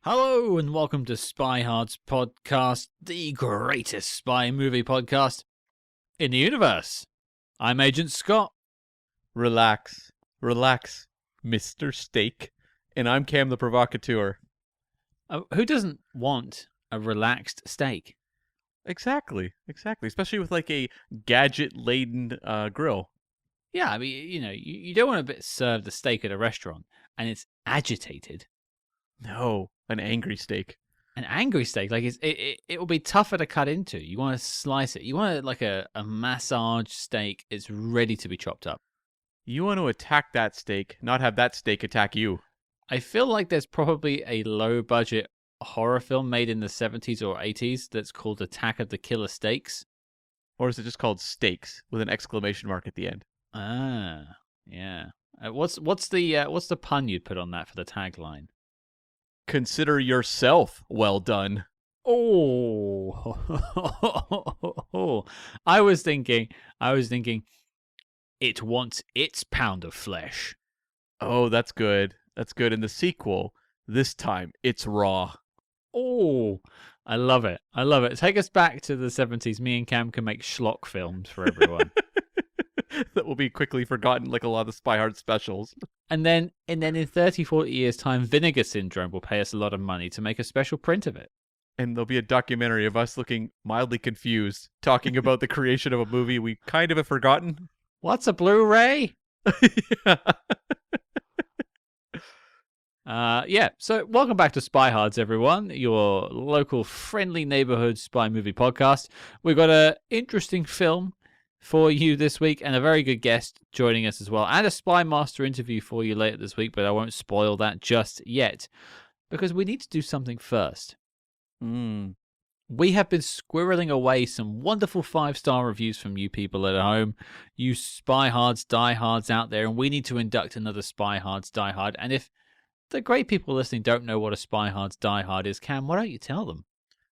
Hello and welcome to Spyhards podcast, the greatest spy movie podcast in the universe. I'm Agent Scott. Relax, Mr. Steak. And I'm Cam the Provocateur. Who doesn't want a relaxed steak? Exactly. Especially with like a gadget-laden grill. Yeah, I mean, you don't want to serve the steak at a restaurant and it's agitated. No, an angry steak. An angry steak, like it will be tougher to cut into. You want to slice it. You want it like a massage steak. It's ready to be chopped up. You want to attack that steak, not have that steak attack you. I feel like there's probably a low-budget horror film made in the 70s or 80s that's called Attack of the Killer Steaks. Or is it just called Steaks with an exclamation mark at the end? Ah, yeah. What's the pun you'd put on that for the tagline? Consider yourself well done. Oh, I was thinking, it wants its pound of flesh. Oh, that's good. In the sequel, this time it's raw. Oh, I love it. Take us back to the 70s. Me and Cam can make schlock films for everyone. That will be quickly forgotten like a lot of the Spyhard specials. And then in 30, 40 years' time, Vinegar Syndrome will pay us a lot of money to make a special print of it. And there'll be a documentary of us looking mildly confused, talking about the creation of a movie we kind of have forgotten. What's a Blu-ray? Yeah. So welcome back to Spyhards, everyone, your local friendly neighborhood spy movie podcast. We've got an interesting film for you this week and a very good guest joining us as well, and a Spy Master interview for you later this week, but I won't spoil that just yet because we need to do something first. We have been squirreling away some wonderful 5-star reviews from you people at home, you Spyhards diehards out there, and we need to induct another Spyhards diehard. And if the great people listening don't know what a Spyhards diehard is, Cam, why don't you tell them?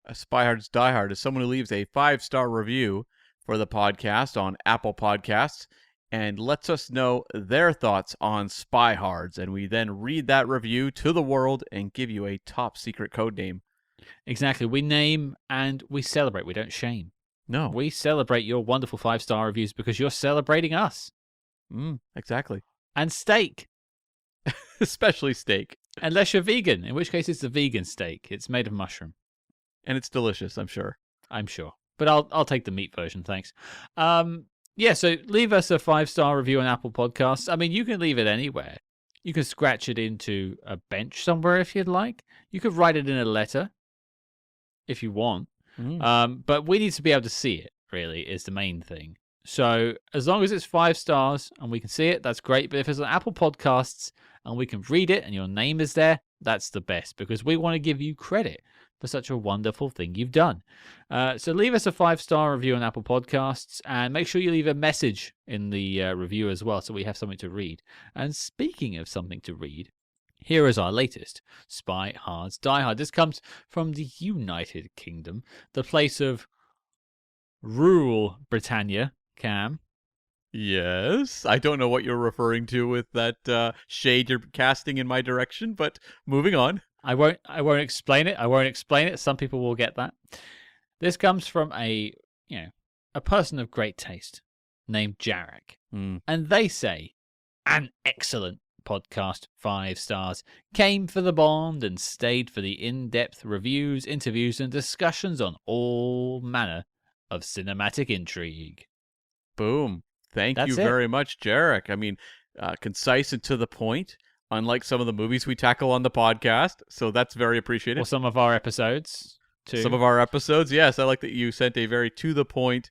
A Spyhards diehard is someone who leaves a 5-star review for the podcast on Apple Podcasts and lets us know their thoughts on Spyhards, and we then read that review to the world and give you a top secret code name. Exactly. We name and we celebrate. We don't shame. No. We celebrate your wonderful 5-star reviews because you're celebrating us. Exactly. And steak. Especially steak. Unless you're vegan, in which case it's a vegan steak. It's made of mushroom. And it's delicious, I'm sure. But I'll take the meat version, thanks. Yeah, so leave us a 5-star review on Apple Podcasts. I mean, you can leave it anywhere. You can scratch it into a bench somewhere if you'd like. You could write it in a letter if you want. But we need to be able to see it, really, is the main thing. So as long as it's 5 stars and we can see it, that's great. But if it's on Apple Podcasts and we can read it and your name is there, that's the best because we want to give you credit for such a wonderful thing you've done. So leave us a 5-star review on Apple Podcasts and make sure you leave a message in the review as well so we have something to read. And speaking of something to read, here is our latest Spyhards Die Hard. This comes from the United Kingdom, the place of rural Britannia, Cam. Yes, I don't know what you're referring to with that shade you're casting in my direction, but moving on. I won't explain it. Some people will get that. This comes from a person of great taste named Jarek. And they say, an excellent podcast, 5 stars. Came for the bond and stayed for the in-depth reviews, interviews, and discussions on all manner of cinematic intrigue. Boom. Thank you very much, Jarek. I mean, concise and to the point, unlike some of the movies we tackle on the podcast. So that's very appreciated. Or some of our episodes, too. Some of our episodes, yes. I like that you sent a very to the point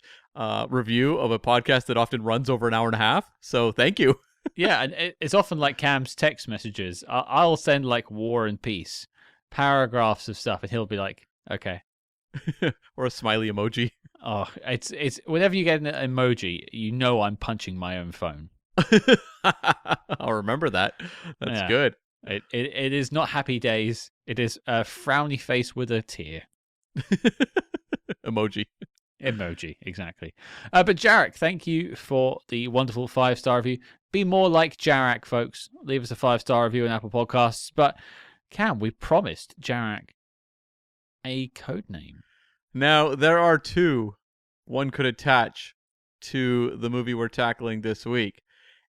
review of a podcast that often runs over an hour and a half. So thank you. Yeah, and it's often like Cam's text messages. I'll send like War and Peace, paragraphs of stuff, and he'll be like, okay. Or a smiley emoji. Oh, it's whenever you get an emoji, you know I'm punching my own phone. I'll remember that. That's good. It is not happy days. It is a frowny face with a tear. Emoji. Emoji, exactly. But Jarek, thank you for the wonderful 5-star review. Be more like Jarek, folks. Leave us a 5-star review on Apple Podcasts. But Cam, we promised Jarek a code name. Now, there are two one could attach to the movie we're tackling this week.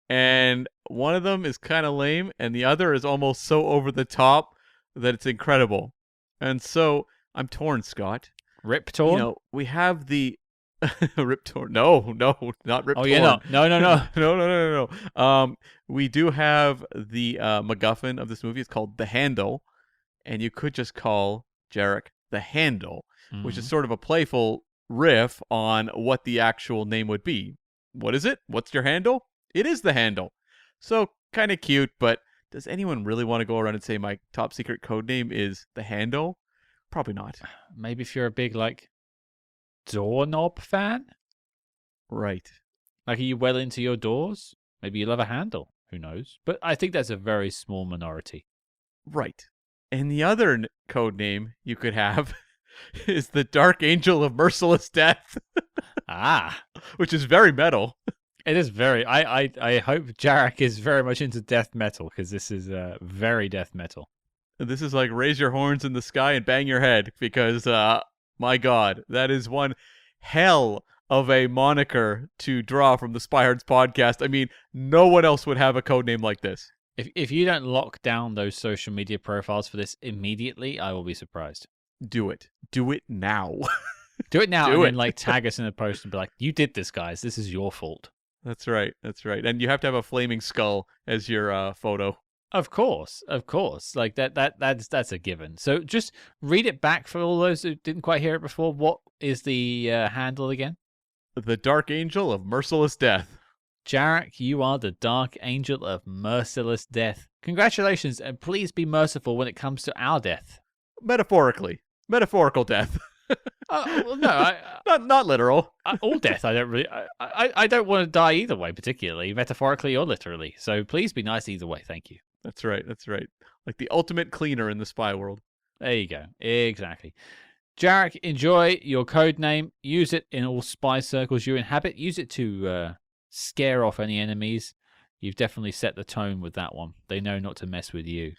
And one of them is kind of lame, and the other is almost so over the top that it's incredible. And so I'm torn, Scott. Rip Torn? You know, we have the Rip Torn. No, not Rip Torn. Oh, yeah, no. No. We do have the MacGuffin of this movie. It's called The Handle, and you could just call Jarek The Handle, which is sort of a playful riff on what the actual name would be. What is it? What's your handle? It is The Handle. So, kind of cute, but does anyone really want to go around and say my top secret code name is The Handle? Probably not. Maybe if you're a big, doorknob fan? Right. Are you well into your doors? Maybe you love a handle. Who knows? But I think that's a very small minority. Right. And the other code name you could have is the Dark Angel of Merciless Death. Which is very metal. It is very. I hope Jarek is very much into death metal, because this is very death metal. This is like raise your horns in the sky and bang your head, because my God, that is one hell of a moniker to draw from the Spyhards podcast. I mean, no one else would have a code name like this. If you don't lock down those social media profiles for this immediately, I will be surprised. Do it. Do it now. Do it now, and then tag us in a post and be like, "You did this, guys. This is your fault." That's right. And you have to have a flaming skull as your photo. Of course. That's a given. So just read it back for all those who didn't quite hear it before. What is the handle again? The Dark Angel of Merciless Death. Jarek, you are the Dark Angel of Merciless Death. Congratulations, and please be merciful when it comes to our death. Metaphorical death. Well, no, not literal. All death. I don't really. I don't want to die either way, particularly metaphorically or literally. So please be nice either way. Thank you. That's right. Like the ultimate cleaner in the spy world. There you go. Exactly. Jarek, enjoy your code name. Use it in all spy circles you inhabit. Use it to scare off any enemies. You've definitely set the tone with that one. They know not to mess with you.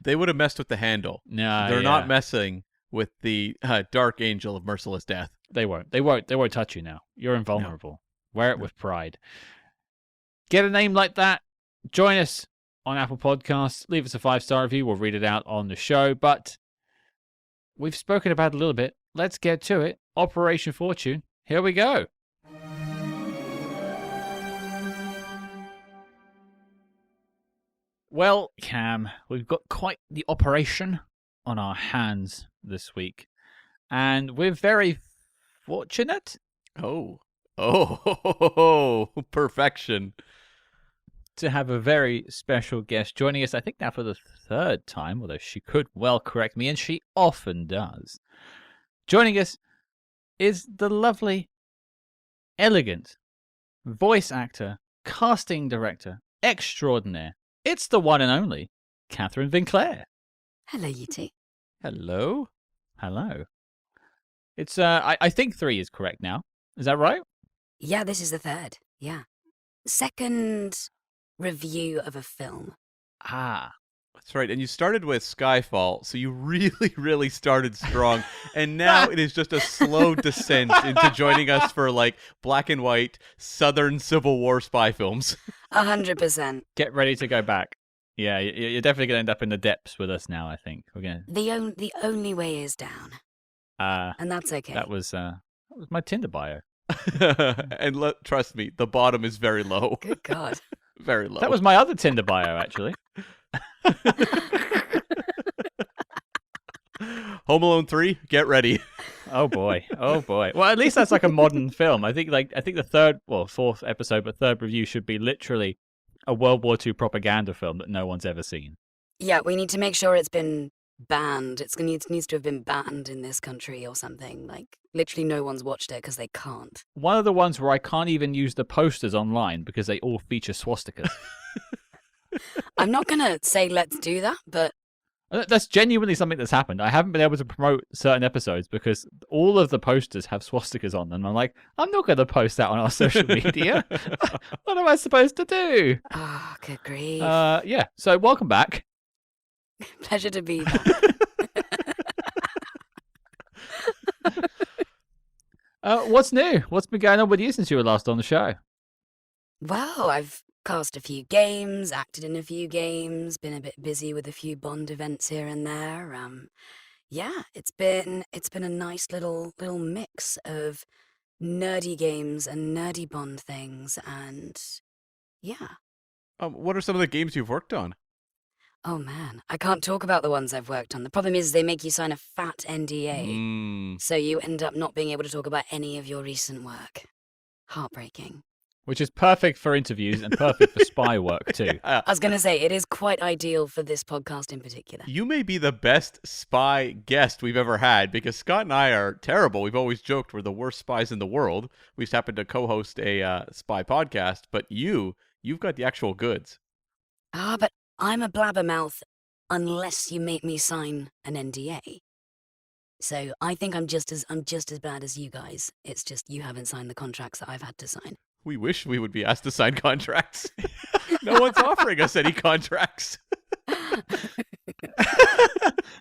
They would have messed with the handle. No, they're not messing with the Dark Angel of Merciless Death. They won't. They won't touch you now. You're invulnerable. No. Wear it with pride. Get a name like that. Join us on Apple Podcasts. Leave us a 5-star review. We'll read it out on the show. But we've spoken about it a little bit. Let's get to it. Operation Fortune. Here we go. Well, Cam, we've got quite the operation on our hands this week, and we're very fortunate. Oh, perfection. To have a very special guest joining us, I think now for the third time, although she could well correct me, and she often does. Joining us is the lovely, elegant voice actor, casting director extraordinaire. It's the one and only Kathryn Vinclaire. Hello, you two. Hello. It's I think 3 is correct now. Is that right? Yeah, this is the third. Yeah. Second review of a film. That's right. And you started with Skyfall, so you really, really started strong. And now it is just a slow descent into joining us for black and white Southern Civil War spy films. 100%. Get ready to go back. Yeah, you're definitely going to end up in the depths with us now, I think. We're gonna... The only way is down. And that's okay. That was my Tinder bio. And trust me, the bottom is very low. Good God. Very low. That was my other Tinder bio, actually. Home Alone 3, get ready. Oh boy. Well, at least that's like a modern film. I think the fourth episode, but third review should be literally a World War II propaganda film that no one's ever seen. Yeah, we need to make sure it's been banned. It needs to have been banned in this country or something. Literally no one's watched it because they can't. One of the ones where I can't even use the posters online because they all feature swastikas. I'm not going to say let's do that, but... That's genuinely something that's happened. I haven't been able to promote certain episodes because all of the posters have swastikas on them. I'm like, I'm not going to post that on our social media. What am I supposed to do? Oh, good grief. Yeah, so welcome back. Pleasure to be back. What's new? What's been going on with you since you were last on the show? Well, I've cast a few games, acted in a few games, been a bit busy with a few Bond events here and there. Yeah, it's been a nice little mix of nerdy games and nerdy Bond things, and yeah. What are some of the games you've worked on? Oh man, I can't talk about the ones I've worked on. The problem is they make you sign a fat NDA, so you end up not being able to talk about any of your recent work. Heartbreaking. Which is perfect for interviews and perfect for spy work too. I was going to say, it is quite ideal for this podcast in particular. You may be the best spy guest we've ever had, because Scott and I are terrible. We've always joked we're the worst spies in the world. We just happen to co-host a spy podcast, but you've got the actual goods. But I'm a blabbermouth unless you make me sign an NDA. So I think I'm just as bad as you guys. It's just you haven't signed the contracts that I've had to sign. We wish we would be asked to sign contracts. No one's offering us any contracts.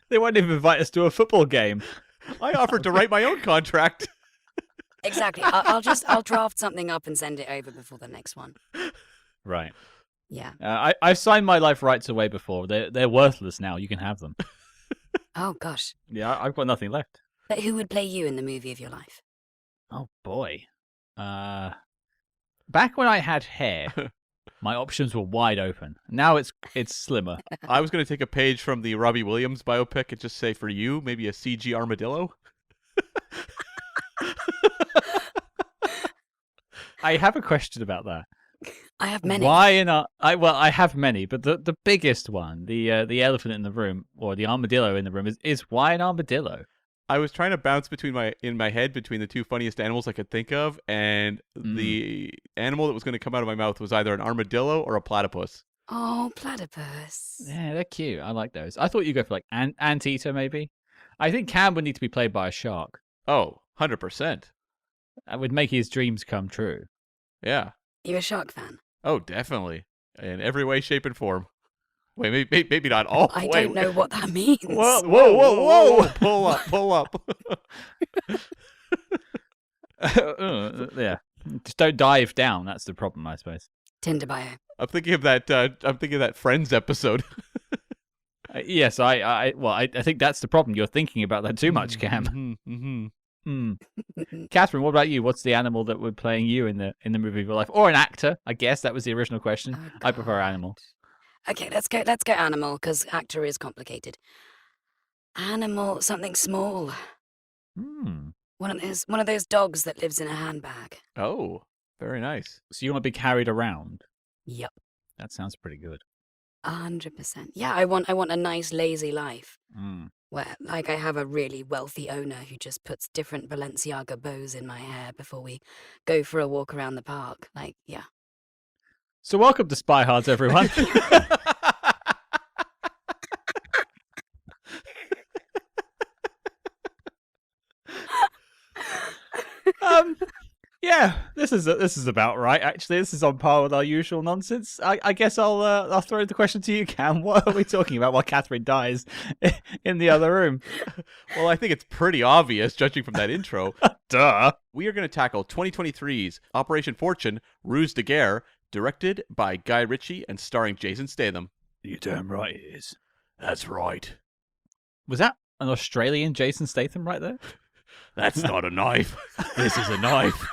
They won't even invite us to a football game. I offered to write my own contract. Exactly. I'll draft something up and send it over before the next one. Right. Yeah. I've signed my life rights away before. They're worthless now. You can have them. Oh gosh. Yeah, I've got nothing left. But who would play you in the movie of your life? Oh boy. Back when I had hair, my options were wide open. Now it's slimmer. I was going to take a page from the Robbie Williams biopic and just say, for you, maybe a CG armadillo. I have a question about that. I have many. Why I have many, but the biggest one, the elephant in the room, or the armadillo in the room, is why an armadillo? I was trying to bounce in my head between the two funniest animals I could think of, and the animal that was going to come out of my mouth was either an armadillo or a platypus. Oh, platypus. Yeah, they're cute. I like those. I thought you'd go for like anteater, maybe. I think Cam would need to be played by a shark. Oh, 100%. That would make his dreams come true. Yeah. You a shark fan? Oh, definitely. In every way, shape, and form. Wait, maybe not all. I don't know what that means. Whoa. Pull up. Yeah. Just don't dive down. That's the problem, I suppose. Tinder bio. I'm thinking of that Friends episode. Yes, I think that's the problem. You're thinking about that too much, Cam. Kathryn, what about you? What's the animal that would playing you in the movie of your life, or an actor? I guess that was the original question. Oh, I prefer animal. Okay, let's go animal, because actor is complicated. Animal, something small. One of those dogs that lives in a handbag. Oh, very nice. So you want to be carried around? Yep. That sounds pretty good. 100%. Yeah, I want a nice lazy life. Where, like, I have a really wealthy owner who just puts different Balenciaga bows in my hair before we go for a walk around the park. Like, yeah. So welcome to Spyhards, everyone. Yeah, this is about right. Actually, this is on par with our usual nonsense. I guess I'll throw the question to you, Cam. What are we talking about while Kathryn dies in the other room? Well, I think it's pretty obvious, judging from that intro. Duh. We are going to tackle 2023's Operation Fortune, Ruse de Guerre, directed by Guy Ritchie and starring Jason Statham. You're damn right it is. That's right. Was that an Australian Jason Statham right there? That's not a knife. This is a knife.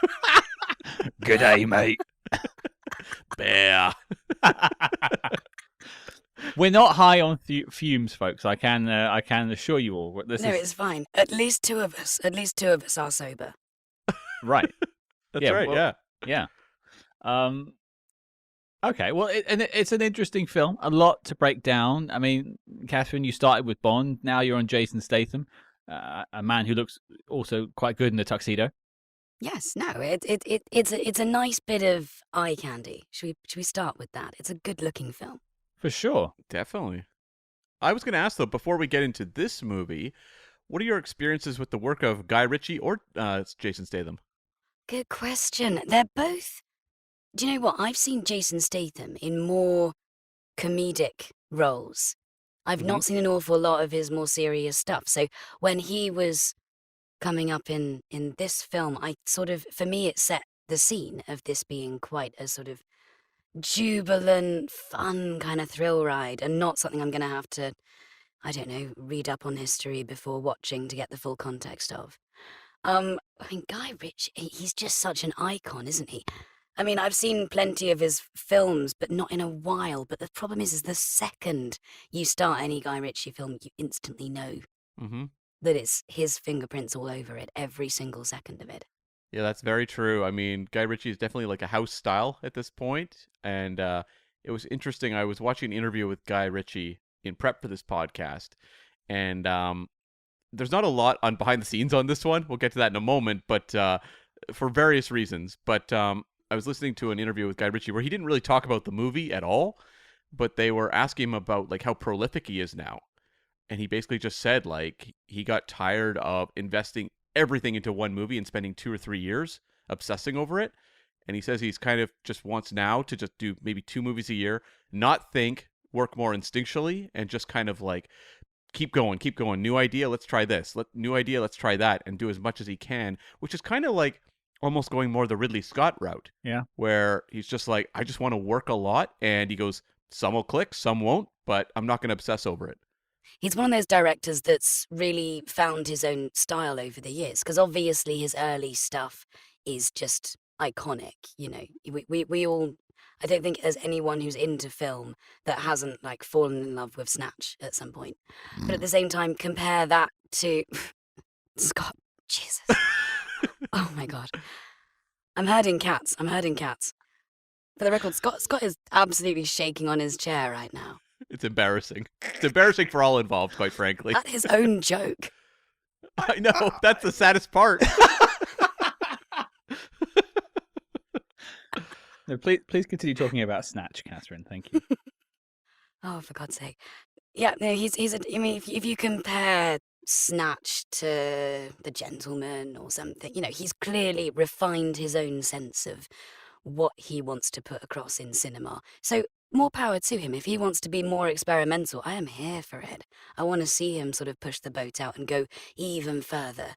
G'day, mate. Bear. We're not high on fumes, folks. I can assure you all. It's fine. At least two of us are sober. Right. That's right. Well, yeah. Okay. Well, it's an interesting film. A lot to break down. I mean, Kathryn, you started with Bond. Now you're on Jason Statham, a man who looks also quite good in the tuxedo. Yes. No. It's a nice bit of eye candy. Should we start with that? It's a good-looking film. For sure. Definitely. I was going to ask, though, before we get into this movie, what are your experiences with the work of Guy Ritchie or Jason Statham? Good question. They're both... Do you know what? I've seen Jason Statham in more comedic roles. I've not seen an awful lot of his more serious stuff. So when he was coming up in this film, I sort of, for me, it set the scene of this being quite a sort of jubilant, fun kind of thrill ride, and not something I'm going to have to, I don't know, read up on history before watching to get the full context of. I mean, Guy Ritchie, he's just such an icon, isn't he? I mean, I've seen plenty of his films, but not in a while. But the problem is the second you start any Guy Ritchie film, you instantly know that it's his fingerprints all over it, every single second of it. Yeah, that's very true. I mean, Guy Ritchie is definitely like a house style at this point, and it was interesting. I was watching an interview with Guy Ritchie in prep for this podcast, and there's not a lot on behind the scenes on this one. We'll get to that in a moment, but for various reasons. But I was listening to an interview with Guy Ritchie where he didn't really talk about the movie at all, but they were asking him about like how prolific he is now. And he basically just said like he got tired of investing everything into one movie and spending 2 or 3 years obsessing over it. And he says he's kind of just wants now to just do maybe 2 movies a year, not think, work more instinctually, and just kind of like keep going. New idea, let's try this. New idea, let's try that, and do as much as he can, which is kind of like almost going more the Ridley Scott route. Yeah. Where he's just like, I just want to work a lot, and he goes, some will click, some won't, but I'm not going to obsess over it. He's one of those directors that's really found his own style over the years, because obviously his early stuff is just iconic. You know, we all, I don't think there's anyone who's into film that hasn't like fallen in love with Snatch at some point. But at the same time, compare that to Scott. Jesus. Oh my God. I'm herding cats. For the record, Scott is absolutely shaking on his chair right now. It's embarrassing. It's embarrassing for all involved, quite frankly. At his own joke. I know. That's the saddest part. No, please continue talking about Snatch, Kathryn. Thank you. Oh, for God's sake. Yeah, no, I mean, if you compare Snatch to The Gentleman or something, you know, he's clearly refined his own sense of what he wants to put across in cinema. So more power to him. If he wants to be more experimental, I am here for it. I want to see him sort of push the boat out and go even further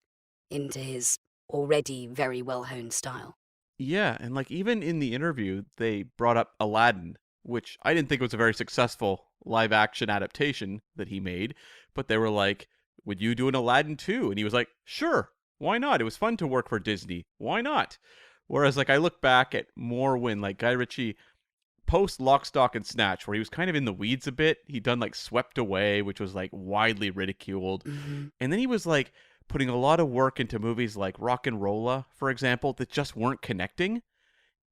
into his already very well-honed style. Yeah, and like even in the interview, they brought up Aladdin, which I didn't think was a very successful live action adaptation that he made, but they were like, would you do an Aladdin too? And he was like, sure, why not? It was fun to work for Disney. Why not? Whereas like I look back at more when like Guy Ritchie post Lock, Stock, and Snatch, where he was kind of in the weeds a bit. He'd done like Swept Away, which was like widely ridiculed. And then he was like putting a lot of work into movies like Rock and Rolla, for example, that just weren't connecting.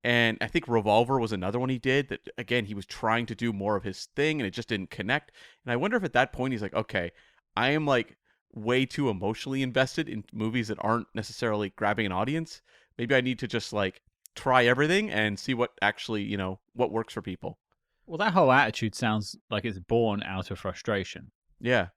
And I think Revolver was another one he did that, again, he was trying to do more of his thing and it just didn't connect. And I wonder if at that point he's like, okay, I am like way too emotionally invested in movies that aren't necessarily grabbing an audience. Maybe I need to just like try everything and see what actually, you know, what works for people. Well, that whole attitude sounds like it's born out of frustration. Yeah.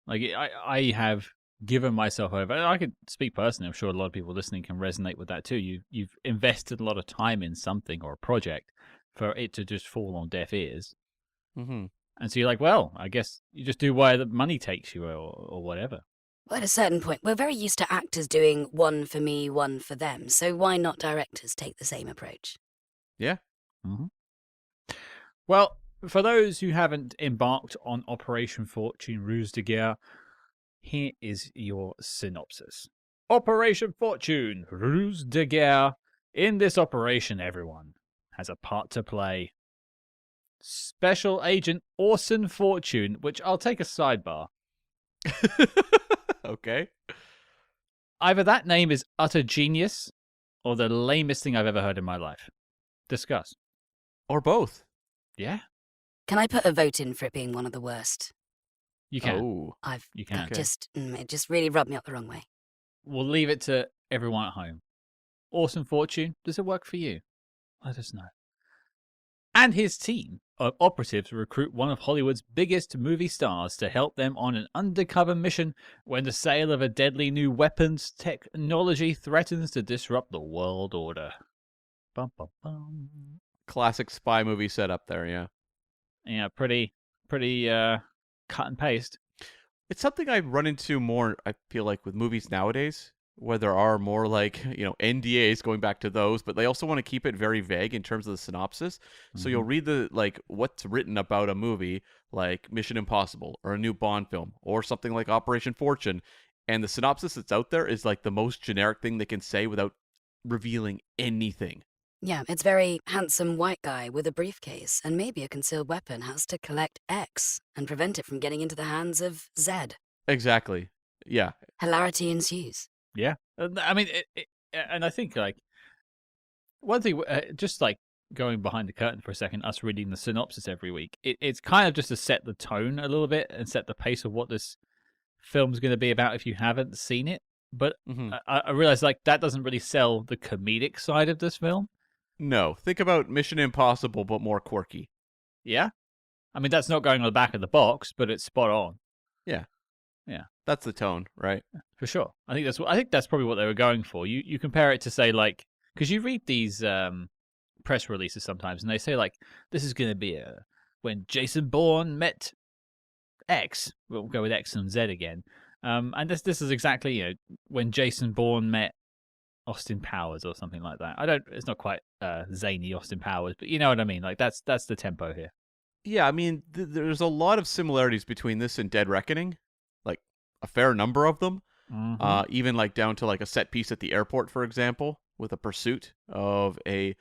Like I have given myself over. I could speak personally. I'm sure a lot of people listening can resonate with that too. You've invested a lot of time in something or a project for it to just fall on deaf ears. Mm-hmm. And so you're like, well, I guess you just do where the money takes you or whatever. Well, at a certain point, we're very used to actors doing one for me, one for them. So why not directors take the same approach? Yeah. Mm-hmm. Well, for those who haven't embarked on Operation Fortune Ruse de Guerre, here is your synopsis. Operation Fortune Ruse de Guerre. In this operation, everyone has a part to play. Special Agent Orson Fortune, which I'll take a sidebar. Okay. Either that name is utter genius or the lamest thing I've ever heard in my life. Discuss. Or both. Yeah, Can I put a vote in for it being one of the worst? you can. Oh. You can. Okay. It just really rubbed me up the wrong way. We'll leave it to everyone at home. Orson Fortune, does it work for you? Let us know. And his team of operatives recruit one of Hollywood's biggest movie stars to help them on an undercover mission when the sale of a deadly new weapons technology threatens to disrupt the world order. Bum, bum, bum. Classic spy movie setup there, yeah. Yeah, pretty cut and paste. It's something I run into more, I feel like, with movies nowadays, where there are more like, NDAs, going back to those, but they also want to keep it very vague in terms of the synopsis. So you'll read what's written about a movie like Mission Impossible or a new Bond film or something like Operation Fortune, and the synopsis that's out there is like the most generic thing they can say without revealing anything. Yeah, it's very handsome white guy with a briefcase and maybe a concealed weapon has to collect X and prevent it from getting into the hands of Z. Exactly. Yeah. Hilarity ensues. Yeah, I mean, and I think like one thing, just like going behind the curtain for a second, us reading the synopsis every week, it's kind of just to set the tone a little bit and set the pace of what this film's going to be about if you haven't seen it. But I realize like that doesn't really sell the comedic side of this film. No, think about Mission Impossible, but more quirky. Yeah, I mean that's not going on the back of the box, but it's spot on. Yeah. Yeah. That's the tone, right? For sure. I think that's probably what they were going for. You compare it to say like, because you read these press releases sometimes and they say like this is going to be when Jason Bourne met X. We'll go with X and Z again. And this is exactly when Jason Bourne met Austin Powers or something like that. It's not quite zany Austin Powers, but you know what I mean. Like that's the tempo here. Yeah, I mean there's a lot of similarities between this and Dead Reckoning, like a fair number of them. Even like down to like a set piece at the airport, for example, with a pursuit of a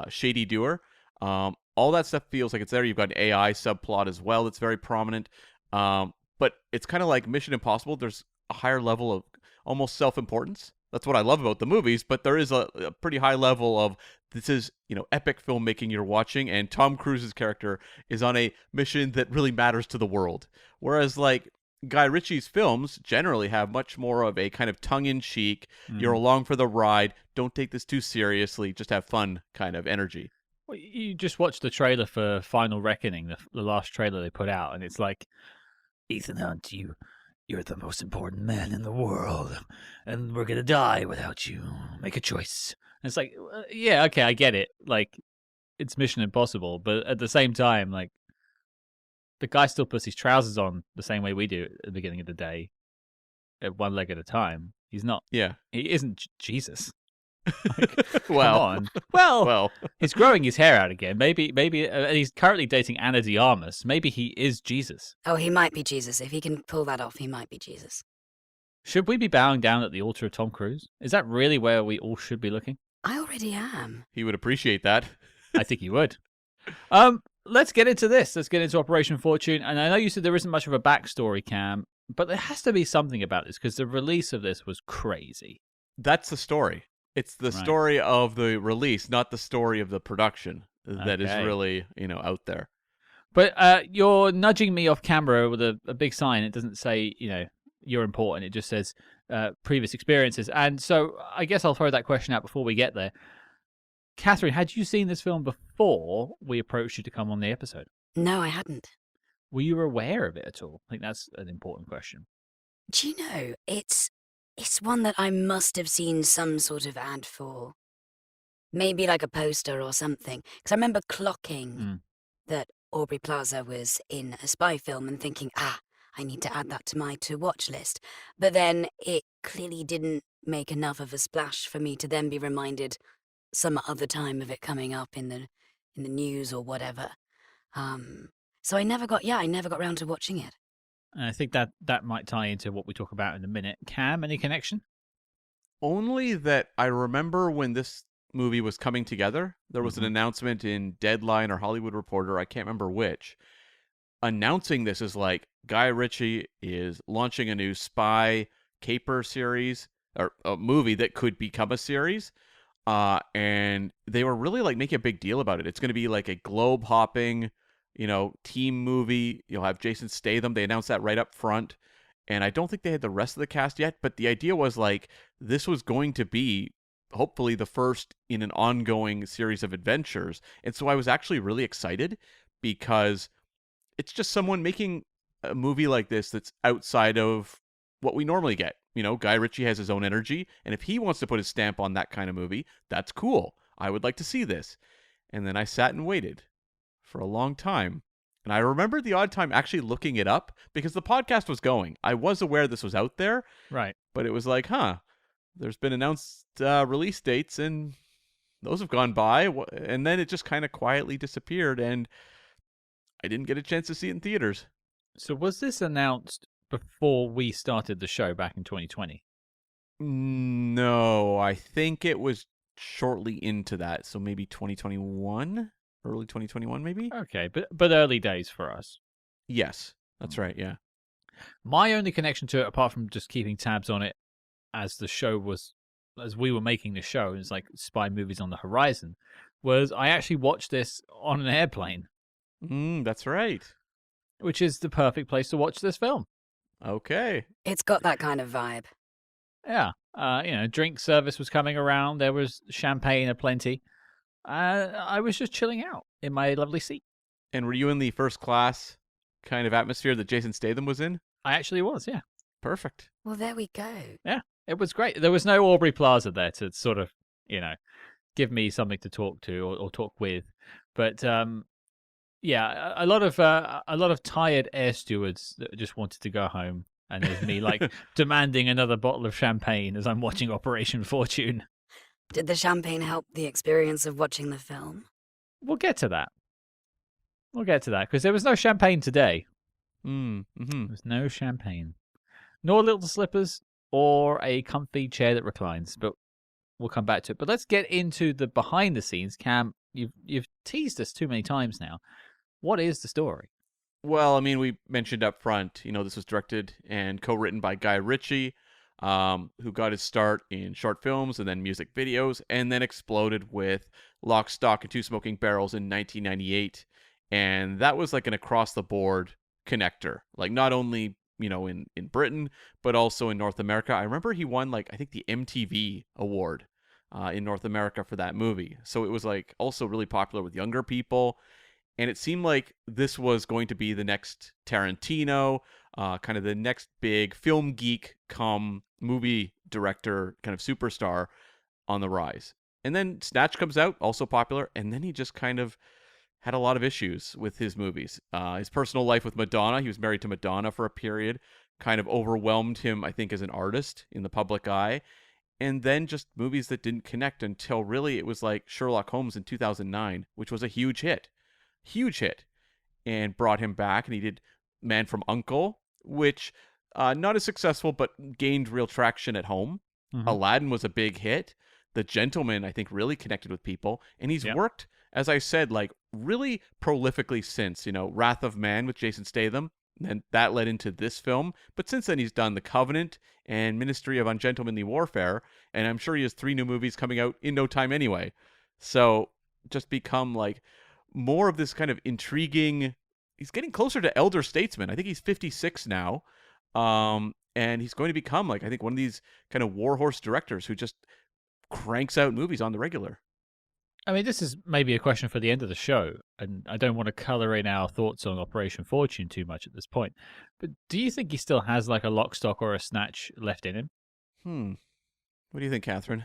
shady doer. All that stuff feels like it's there. You've got an AI subplot as well that's very prominent. But it's kind of like Mission Impossible. There's a higher level of almost self-importance. That's what I love about the movies, but there is a pretty high level of this is, epic filmmaking you're watching, and Tom Cruise's character is on a mission that really matters to the world. Whereas like Guy Ritchie's films generally have much more of a kind of tongue-in-cheek, you're along for the ride, don't take this too seriously, just have fun kind of energy. Well, you just watched the trailer for Final Reckoning, the last trailer they put out, and it's like, Ethan Hunt, you're the most important man in the world, and we're gonna die without you. Make a choice. And it's like, yeah, okay, I get it. Like, it's Mission Impossible, but at the same time, like, the guy still puts his trousers on the same way we do at the beginning of the day, at one leg at a time. He's not. Yeah. He isn't Jesus. Like, well, come on. Well, he's growing his hair out again. Maybe, he's currently dating Anna de Armas. Maybe he is Jesus. Oh, he might be Jesus. If he can pull that off, he might be Jesus. Should we be bowing down at the altar of Tom Cruise? Is that really where we all should be looking? I already am. He would appreciate that. I think he would. Let's get into this. Let's get into Operation Fortune. And I know you said there isn't much of a backstory, Cam, but there has to be something about this because the release of this was crazy. That's the story. It's the story of the release, not the story of the production that is really, out there. But you're nudging me off camera with a big sign. It doesn't say, you're important. It just says previous experiences. And so I guess I'll throw that question out before we get there. Kathryn, had you seen this film before we approached you to come on the episode? No, I hadn't. Were you aware of it at all? I think that's an important question. Do you know, it's one that I must have seen some sort of ad for. Maybe like a poster or something. Because I remember clocking that Aubrey Plaza was in a spy film and thinking, I need to add that to my to-watch list. But then it clearly didn't make enough of a splash for me to then be reminded some other time of it coming up in the news or whatever. So I never got around to watching it. And I think that might tie into what we talk about in a minute. Cam, any connection? Only that I remember when this movie was coming together, there was an announcement in Deadline or Hollywood Reporter, I can't remember which, announcing this as like Guy Ritchie is launching a new spy caper series or a movie that could become a series. And they were really like making a big deal about it. It's going to be like a globe hopping, team movie. You'll have Jason Statham. They announced that right up front. And I don't think they had the rest of the cast yet, but the idea was like this was going to be hopefully the first in an ongoing series of adventures. And so I was actually really excited because it's just someone making a movie like this that's outside of what we normally get. Guy Ritchie has his own energy, and if he wants to put his stamp on that kind of movie, that's cool. I would like to see this. And then I sat and waited for a long time, And I remember the odd time actually looking it up because the podcast was going. I was aware this was out there, Right. but it was like, there's been announced release dates and those have gone by. And then it just kind of quietly disappeared and I didn't get a chance to see it in theaters. So was this announced before we started the show back in 2020? No, I think it was shortly into that. So maybe 2021, early 2021, maybe. Okay, but early days for us. Yes, that's right. Yeah. My only connection to it, apart from just keeping tabs on it as we were making the show, it's like spy movies on the horizon, was I actually watched this on an airplane, That's right. which is the perfect place to watch this film. Okay. It's got that kind of vibe. Yeah. Drink service was coming around. There was champagne aplenty. I was just chilling out in my lovely seat. And were you in the first class kind of atmosphere that Jason Statham was in? I actually was, yeah. Perfect. Well, there we go. Yeah, it was great. There was no Aubrey Plaza there to sort of, give me something to talk to or talk with. But yeah, a lot of tired air stewards that just wanted to go home. And there's me like demanding another bottle of champagne as I'm watching Operation Fortune. Did the champagne help the experience of watching the film? We'll get to that. Because there was no champagne today. Mm-hmm. There was no champagne. Nor little slippers or a comfy chair that reclines. But we'll come back to it. But let's get into the behind the scenes. Cam, you've teased us too many times now. What is the story? Well, I mean, we mentioned up front, this was directed and co-written by Guy Ritchie, who got his start in short films and then music videos, and then exploded with Lock, Stock, and Two Smoking Barrels in 1998. And that was like an across-the-board connector, like not only, in Britain, but also in North America. I remember he won, I think the MTV award in North America for that movie. So it was, also really popular with younger people. And it seemed like this was going to be the next Tarantino, kind of the next big film geek come movie director kind of superstar on the rise. And then Snatch comes out, also popular, and then he just kind of had a lot of issues with his movies. His personal life with Madonna, he was married to Madonna for a period, kind of overwhelmed him, I think, as an artist in the public eye. And then just movies that didn't connect until really it was like Sherlock Holmes in 2009, which was a huge hit, and brought him back. And he did Man from U.N.C.L.E., which not as successful, but gained real traction at home. Mm-hmm. Aladdin was a big hit. The Gentleman, I think, really connected with people. And he's worked, as I said, really prolifically since, Wrath of Man with Jason Statham. And that led into this film. But since then, he's done The Covenant and Ministry of Ungentlemanly Warfare. And I'm sure he has 3 new movies coming out in no time anyway. So just become more of this kind of intriguing. He's getting closer to elder statesman. I think he's 56 now. And he's going to become I think one of these kind of warhorse directors who just cranks out movies on the regular. I mean, this is maybe a question for the end of the show, and I don't want to color in our thoughts on Operation Fortune too much at this point. But do you think he still has a Lock, Stock, or a Snatch left in him? What do you think, Kathryn?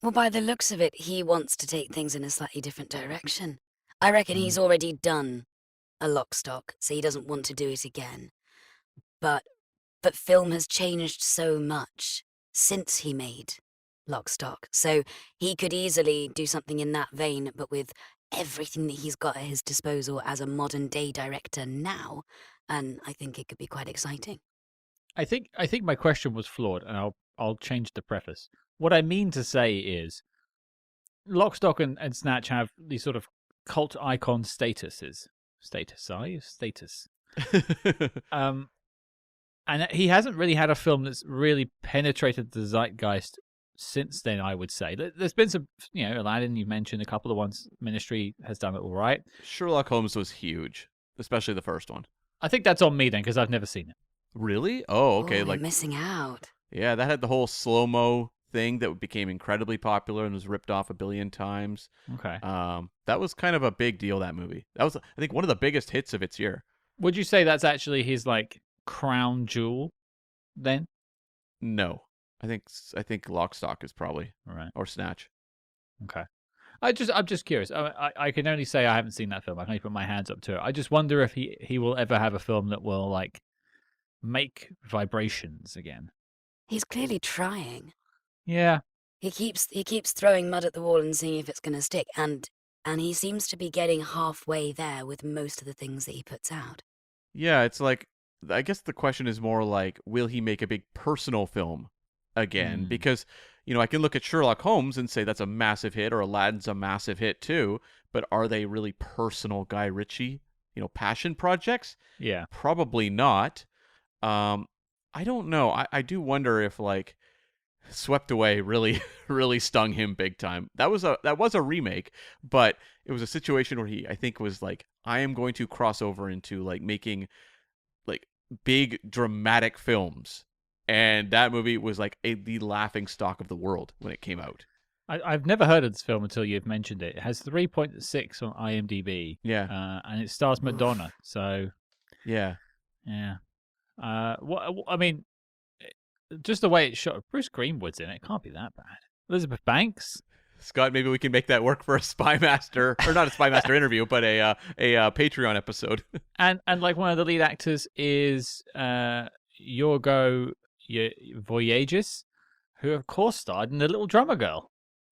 Well, by the looks of it, he wants to take things in a slightly different direction. I reckon he's already done a Lock, Stock, so he doesn't want to do it again. But film has changed so much since he made Lock, Stock, so he could easily do something in that vein, but with everything that he's got at his disposal as a modern-day director now, and I think it could be quite exciting. I think my question was flawed, and I'll change the preface. What I mean to say is, Lock, Stock, and Snatch have these sort of cult icon statuses. Status. And he hasn't really had a film that's really penetrated the zeitgeist since then, I would say. There's been some, Aladdin, you mentioned a couple of ones. Ministry has done it all right. Sherlock Holmes was huge, especially the first one. I think that's on me then, because I've never seen it. Really? Oh, okay. We're missing out. Yeah, that had the whole slow-mo thing that became incredibly popular and was ripped off a billion times. Okay. That was kind of a big deal, that movie. That was, I think, one of the biggest hits of its year. Would you say that's actually his, crown jewel then? No. I think Lock, Stock is probably, All right. or Snatch. Okay. I'm just curious. I can only say I haven't seen that film. I can only put my hands up to it. I just wonder if he will ever have a film that will like make vibrations again. He's clearly trying. Yeah. He keeps throwing mud at the wall and seeing if it's going to stick, and he seems to be getting halfway there with most of the things that he puts out. Yeah, it's like, I guess the question is more like, will he make a big personal film again? Because, I can look at Sherlock Holmes and say that's a massive hit, or Aladdin's a massive hit too, but are they really personal Guy Ritchie, passion projects? Yeah. Probably not. I don't know. I do wonder if, like, Swept Away really really stung him big time. That was a remake, but it was a situation where he, I think, was like, I am going to cross over into like making like big dramatic films, and that movie was like the laughing stock of the world when it came out. I've never heard of this film until you've mentioned it. It has 3.6 on IMDb. Yeah. And it stars Madonna. So Yeah. yeah. I mean, just the way it's shot. Bruce Greenwood's in it. It can't be that bad. Elizabeth Banks. Scott, maybe we can make that work for a Spy Master, or not a Spy Master interview, but a Patreon episode. and like one of the lead actors is Yorgo Voyages, who of course starred in The Little Drummer Girl.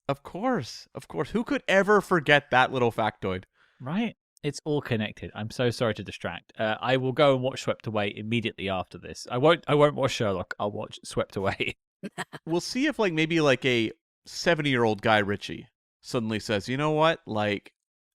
Of course. Who could ever forget that little factoid? Right. It's all connected. I'm so sorry to distract. I will go and watch Swept Away immediately after this. I won't watch Sherlock. I'll watch Swept Away. We'll see if like maybe like a 70-year-old Guy Ritchie suddenly says, you know what? Like,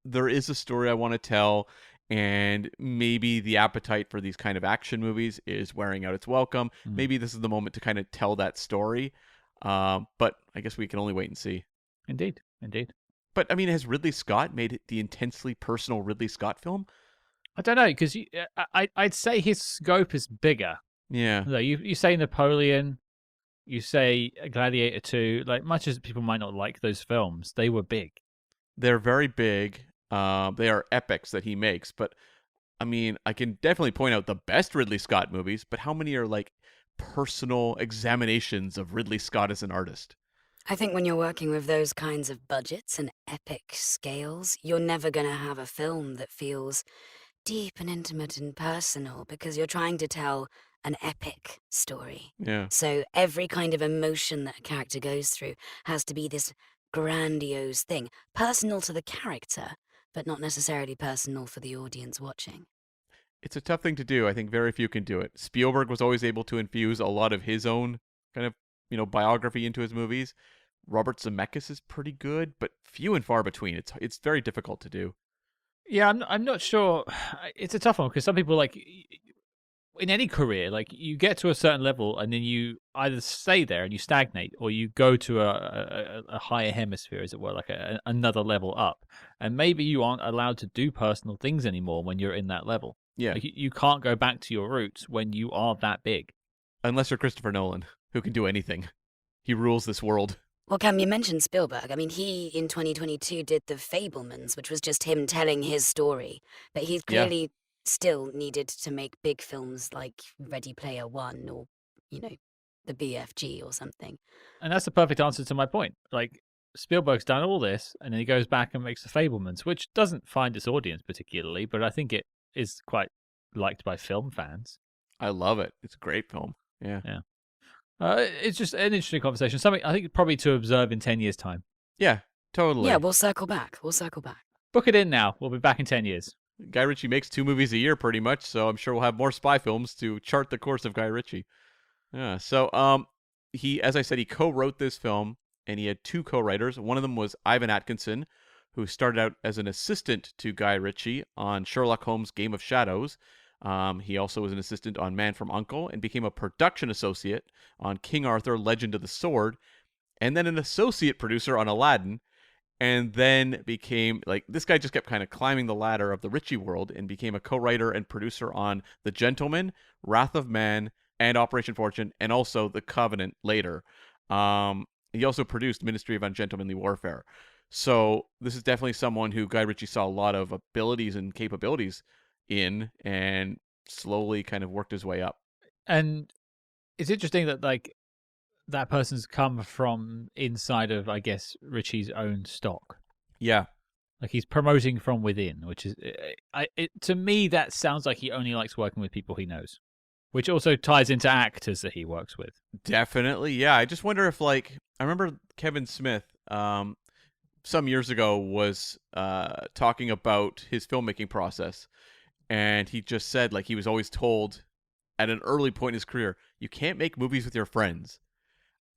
there is a story I want to tell, and maybe the appetite for these kind of action movies is wearing out its welcome. Maybe this is the moment to kind of tell that story. But I guess we can only wait and see. Indeed. But I mean, has Ridley Scott made it the intensely personal Ridley Scott film? I don't know, because I'd say his scope is bigger. Yeah. You say Napoleon, you say Gladiator 2, like, much as people might not like those films, they were big. They're very big. They are epics that he makes. But I mean, I can definitely point out the best Ridley Scott movies, but how many are like personal examinations of Ridley Scott as an artist? I think when you're working with those kinds of budgets and epic scales, you're never going to have a film that feels deep and intimate and personal, because you're trying to tell an epic story. Yeah. So every kind of emotion that a character goes through has to be this grandiose thing, personal to the character, but not necessarily personal for the audience watching. It's a tough thing to do. I think very few can do it. Spielberg was always able to infuse a lot of his own kind of, biography into his movies. Robert Zemeckis is pretty good, but few and far between. It's very difficult to do. Yeah, I'm not sure. It's a tough one, because some people, like, in any career, like, you get to a certain level and then you either stay there and you stagnate, or you go to a higher hemisphere, as it were, like another level up. And maybe you aren't allowed to do personal things anymore when you're in that level. Yeah. Like, you can't go back to your roots when you are that big. Unless you're Christopher Nolan, who can do anything. He rules this world. Well, Cam, you mentioned Spielberg. I mean, he, in 2022, did The Fabelmans, which was just him telling his story. But he's clearly still needed to make big films like Ready Player One, or, the BFG or something. And that's the perfect answer to my point. Like, Spielberg's done all this, and then he goes back and makes The Fabelmans, which doesn't find its audience particularly, but I think it is quite liked by film fans. I love it. It's a great film. Yeah. It's just an interesting conversation. Something I think probably to observe in 10 years' time. Yeah, totally. Yeah, we'll circle back. Book it in now. We'll be back in 10 years. Guy Ritchie makes 2 movies a year pretty much, so I'm sure we'll have more spy films to chart the course of Guy Ritchie. Yeah, so he, as I said, he co-wrote this film, and he had 2 co-writers. One of them was Ivan Atkinson, who started out as an assistant to Guy Ritchie on Sherlock Holmes' Game of Shadows. He also was an assistant on Man from U.N.C.L.E. and became a production associate on King Arthur, Legend of the Sword, and then an associate producer on Aladdin, and then became, like, this guy just kept kind of climbing the ladder of the Ritchie world and became a co-writer and producer on The Gentleman, Wrath of Man, and Operation Fortune, and also The Covenant later. He also produced Ministry of Ungentlemanly Warfare. So this is definitely someone who Guy Ritchie saw a lot of abilities and capabilities in, and slowly kind of worked his way up. And it's interesting that, like, that person's come from inside of, I guess, Ritchie's own stock. Yeah. Like he's promoting from within, which is, to me, that sounds like he only likes working with people he knows, which also ties into actors that he works with. Definitely. Yeah. I just wonder if, like, I remember Kevin Smith, some years ago was talking about his filmmaking process, and he just said, like, he was always told at an early point in his career, you can't make movies with your friends.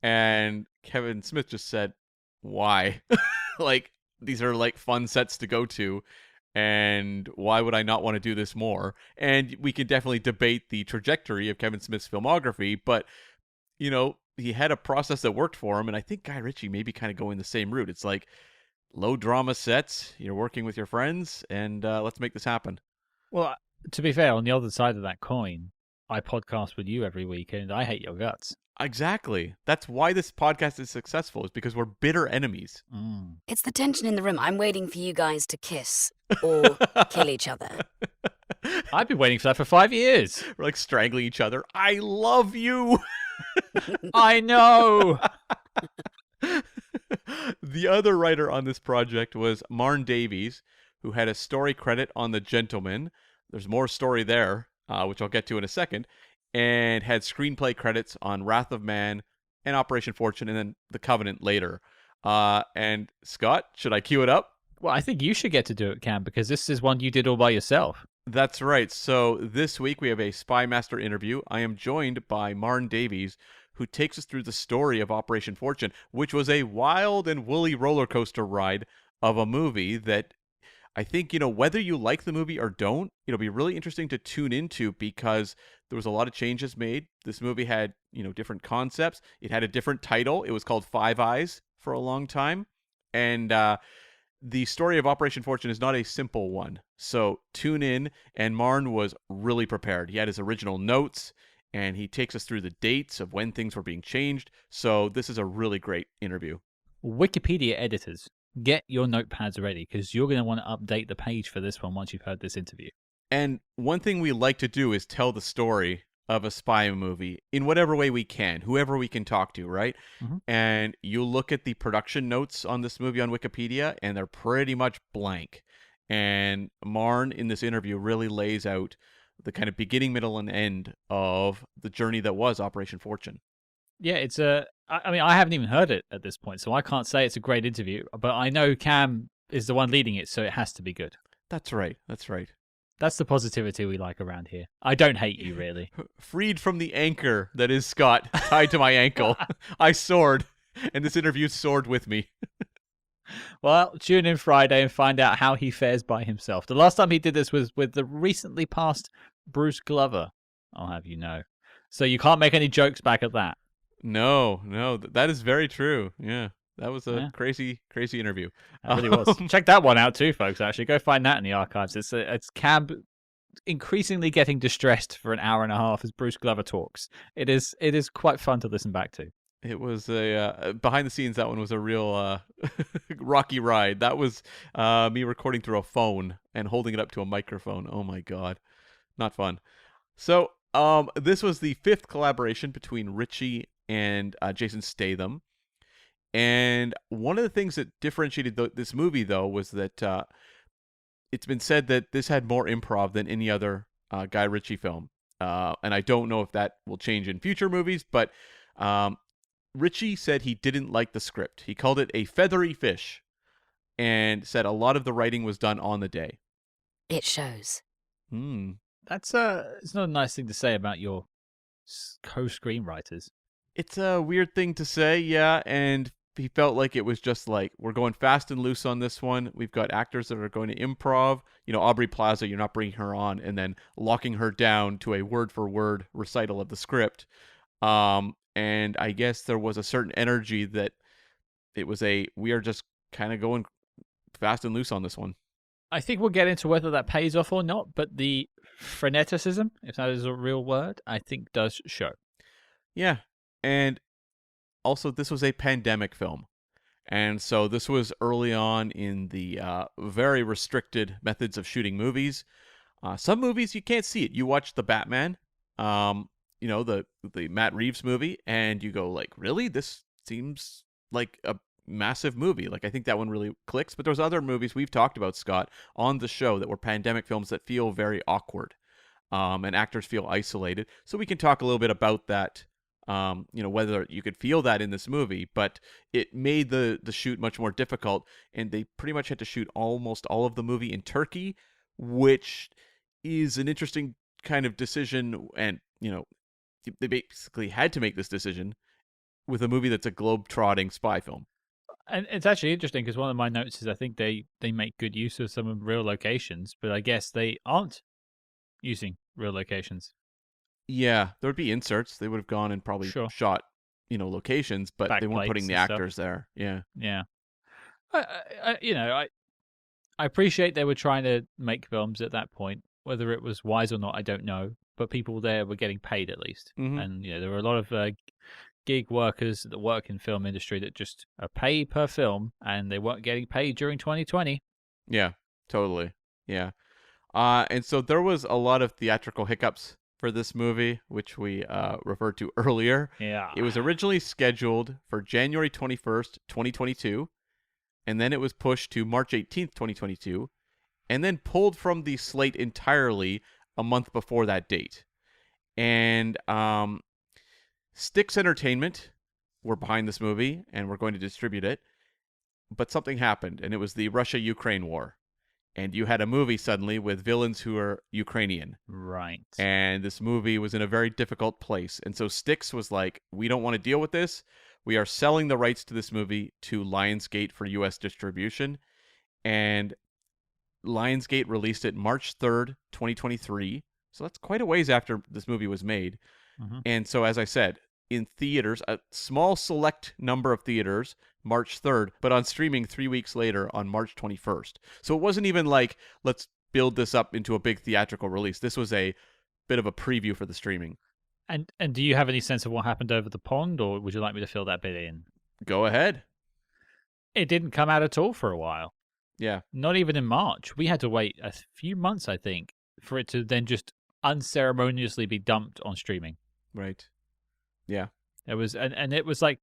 And Kevin Smith just said, why? Like, these are like fun sets to go to, and why would I not want to do this more? And we can definitely debate the trajectory of Kevin Smith's filmography, but he had a process that worked for him, and I think Guy Ritchie may be kind of going the same route. It's like low drama sets, you're working with your friends, and let's make this happen. Well, to be fair, on the other side of that coin, I podcast with you every week, and I hate your guts. Exactly. That's why this podcast is successful, is because we're bitter enemies. It's the tension in the room. I'm waiting for you guys to kiss or kill each other. I've been waiting for that for 5 years. We're like strangling each other. I love you. I know. The other writer on this project was Marn Davies, who had a story credit on The Gentleman. There's more story there, which I'll get to in a second, and had screenplay credits on Wrath of Man and Operation Fortune, and then The Covenant later. And Scott, should I cue it up? Well, I think you should get to do it, Cam, because this is one you did all by yourself. That's right. So this week we have a Spy Master interview. I am joined by Marn Davies, who takes us through the story of Operation Fortune, which was a wild and woolly roller coaster ride of a movie that I think, whether you like the movie or don't, it'll be really interesting to tune into, because there was a lot of changes made. This movie had, different concepts. It had a different title. It was called Five Eyes for a long time. And the story of Operation Fortune is not a simple one. So tune in, and Marn was really prepared. He had his original notes, and he takes us through the dates of when things were being changed. So this is a really great interview. Wikipedia editors, get your notepads ready, because you're going to want to update the page for this one once you've heard this interview. And one thing we like to do is tell the story of a spy movie in whatever way we can, whoever we can talk to, right? Mm-hmm. And you look at the production notes on this movie on Wikipedia, and they're pretty much blank. And Marn, in this interview, really lays out the kind of beginning, middle, and end of the journey that was Operation Fortune. Yeah, it's I haven't even heard it at this point, so I can't say it's a great interview, but I know Cam is the one leading it, so it has to be good. That's right. That's right. That's the positivity we like around here. I don't hate you, really. Freed from the anchor that is Scott, tied to my ankle, I soared, and this interview soared with me. Well, tune in Friday and find out how he fares by himself. The last time he did this was with the recently passed Bruce Glover, I'll have you know. So you can't make any jokes back at that. No, that is very true. Yeah, that was a crazy interview. It really was. Check that one out too, folks. Actually, go find that in the archives. It's Cam increasingly getting distressed for an hour and a half as Bruce Glover talks. It is quite fun to listen back to. It was a behind the scenes. That one was a real rocky ride. That was me recording through a phone and holding it up to a microphone. Oh my god, not fun. So this was the 5th collaboration between Ritchie and Jason Statham. And one of the things that differentiated this movie, though, was that it's been said that this had more improv than any other Guy Ritchie film. And I don't know if that will change in future movies, but Ritchie said he didn't like the script. He called it a feathery fish and said a lot of the writing was done on the day. It shows. That's it's not a nice thing to say about your co-screenwriters. It's a weird thing to say, yeah, and he felt like it was just like, we're going fast and loose on this one. We've got actors that are going to improv. Aubrey Plaza, you're not bringing her on and then locking her down to a word-for-word recital of the script. And I guess there was a certain energy that it was we are just kind of going fast and loose on this one. I think we'll get into whether that pays off or not, but the freneticism, if that is a real word, I think does show. Yeah, and also this was a pandemic film. And so this was early on in the very restricted methods of shooting movies. Some movies, you can't see it. You watch The Batman, the Matt Reeves movie, and you go like, really? This seems like a massive movie. Like, I think that one really clicks. But there's other movies we've talked about, Scott, on the show that were pandemic films that feel very awkward, and actors feel isolated. So we can talk a little bit about that. Whether you could feel that in this movie, but it made the shoot much more difficult, and they pretty much had to shoot almost all of the movie in Turkey, which is an interesting kind of decision. And they basically had to make this decision with a movie that's a globe-trotting spy film. And it's actually interesting because one of my notes is I think they make good use of some real locations, but I guess they aren't using real locations. Yeah, there would be inserts. They would have gone and probably Sure. shot, locations, but they weren't Backplates putting the and stuff. actors there. Yeah. Yeah. I appreciate they were trying to make films at that point. Whether it was wise or not, I don't know. But people there were getting paid at least, Mhm. and there were a lot of gig workers that work in film industry that just are paid per film, and they weren't getting paid during 2020. Yeah, totally. Yeah. And so there was a lot of theatrical hiccups for this movie, which we referred to earlier. Yeah. It was originally scheduled for January 21st, 2022, and then it was pushed to March 18th, 2022, and then pulled from the slate entirely a month before that date. And Styx Entertainment were behind this movie and were going to distribute it, but something happened, and it was the Russia-Ukraine war. And you had a movie suddenly with villains who are Ukrainian. Right. And this movie was in a very difficult place. And so Styx was like, we don't want to deal with this. We are selling the rights to this movie to Lionsgate for US distribution. And Lionsgate released it March 3rd, 2023. So that's quite a ways after this movie was made. Mm-hmm. And so, as I said, in theaters, a small select number of theaters, March 3rd, but on streaming 3 weeks later on March 21st. So it wasn't even like, let's build this up into a big theatrical release. This was a bit of a preview for the streaming. And do you have any sense of what happened over the pond, or would you like me to fill that bit in? Go ahead. It didn't come out at all for a while. Yeah. Not even in March. We had to wait a few months, I think, for it to then just unceremoniously be dumped on streaming. Right. Yeah. It was, and it was like,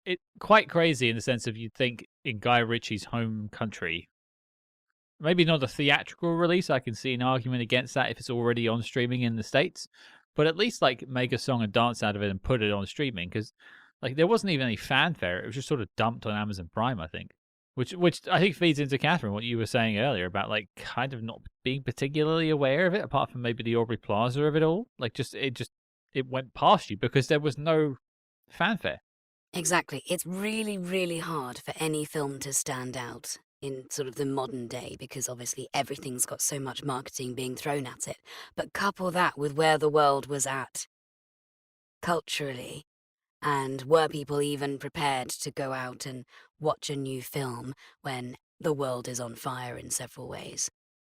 it quite crazy in the sense of you'd think in Guy Ritchie's home country, maybe not a theatrical release. I can see an argument against that if it's already on streaming in the States, but at least like make a song and dance out of it and put it on streaming, because like there wasn't even any fanfare. It was just sort of dumped on Amazon Prime, I think. Which I think feeds into Kathryn, what you were saying earlier about like kind of not being particularly aware of it, apart from maybe the Aubrey Plaza of it all. Like it went past you because there was no fanfare. Exactly. It's really, really hard for any film to stand out in sort of the modern day because obviously everything's got so much marketing being thrown at it. But couple that with where the world was at culturally, and were people even prepared to go out and watch a new film when the world is on fire in several ways?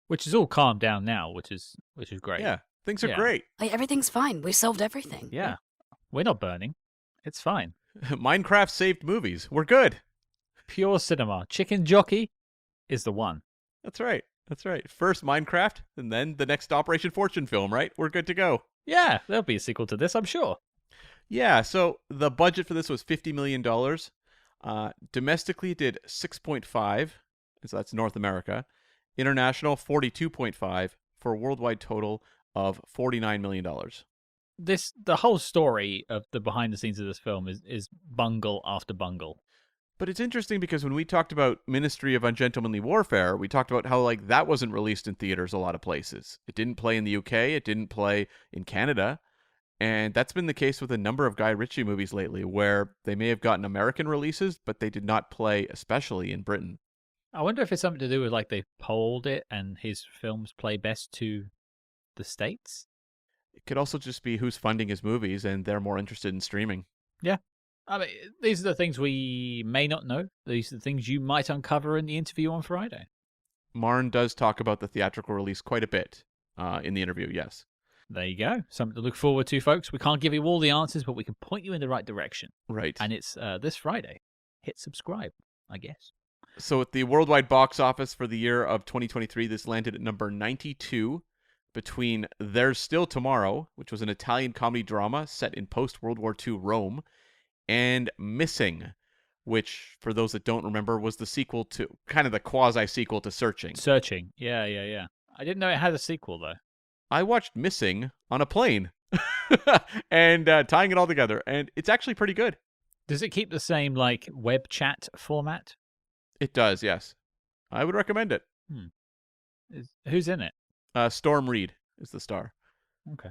Which is all calmed down now, which is great. Yeah. Things are Yeah. great. Like, everything's fine. We solved everything. Yeah. We're not burning. It's fine. Minecraft saved movies. We're good. Pure cinema. Chicken Jockey is the one. That's right. That's right. First Minecraft, and then the next Operation Fortune film, right? We're good to go. Yeah, there'll be a sequel to this, I'm sure. Yeah, so the budget for this was $50 million. Domestically did 6.5, so that's North America. International 42.5 for a worldwide total of $49 million. The whole story of the behind the scenes of this film is bungle after bungle. But it's interesting because when we talked about Ministry of Ungentlemanly Warfare, we talked about how like that wasn't released in theaters a lot of places. It didn't play in the UK, it didn't play in Canada. And that's been the case with a number of Guy Ritchie movies lately, where they may have gotten American releases, but they did not play, especially in Britain. I wonder if it's something to do with like they polled it and his films play best to the States? It could also just be who's funding his movies, and they're more interested in streaming. Yeah. I mean, these are the things we may not know. These are the things you might uncover in the interview on Friday. Marn does talk about the theatrical release quite a bit in the interview, yes. There you go. Something to look forward to, folks. We can't give you all the answers, but we can point you in the right direction. Right. And it's this Friday. Hit subscribe, I guess. So at the worldwide box office for the year of 2023, this landed at number 92 between There's Still Tomorrow, which was an Italian comedy drama set in post-World War II Rome, and Missing, which, for those that don't remember, was the sequel to kind of the quasi-sequel to Searching. Searching. Yeah. I didn't know it had a sequel, though. I watched Missing on a plane and tying it all together, and it's actually pretty good. Does it keep the same, like, web chat format? It does, yes. I would recommend it. Who's in it? Storm Reed is the star. Okay.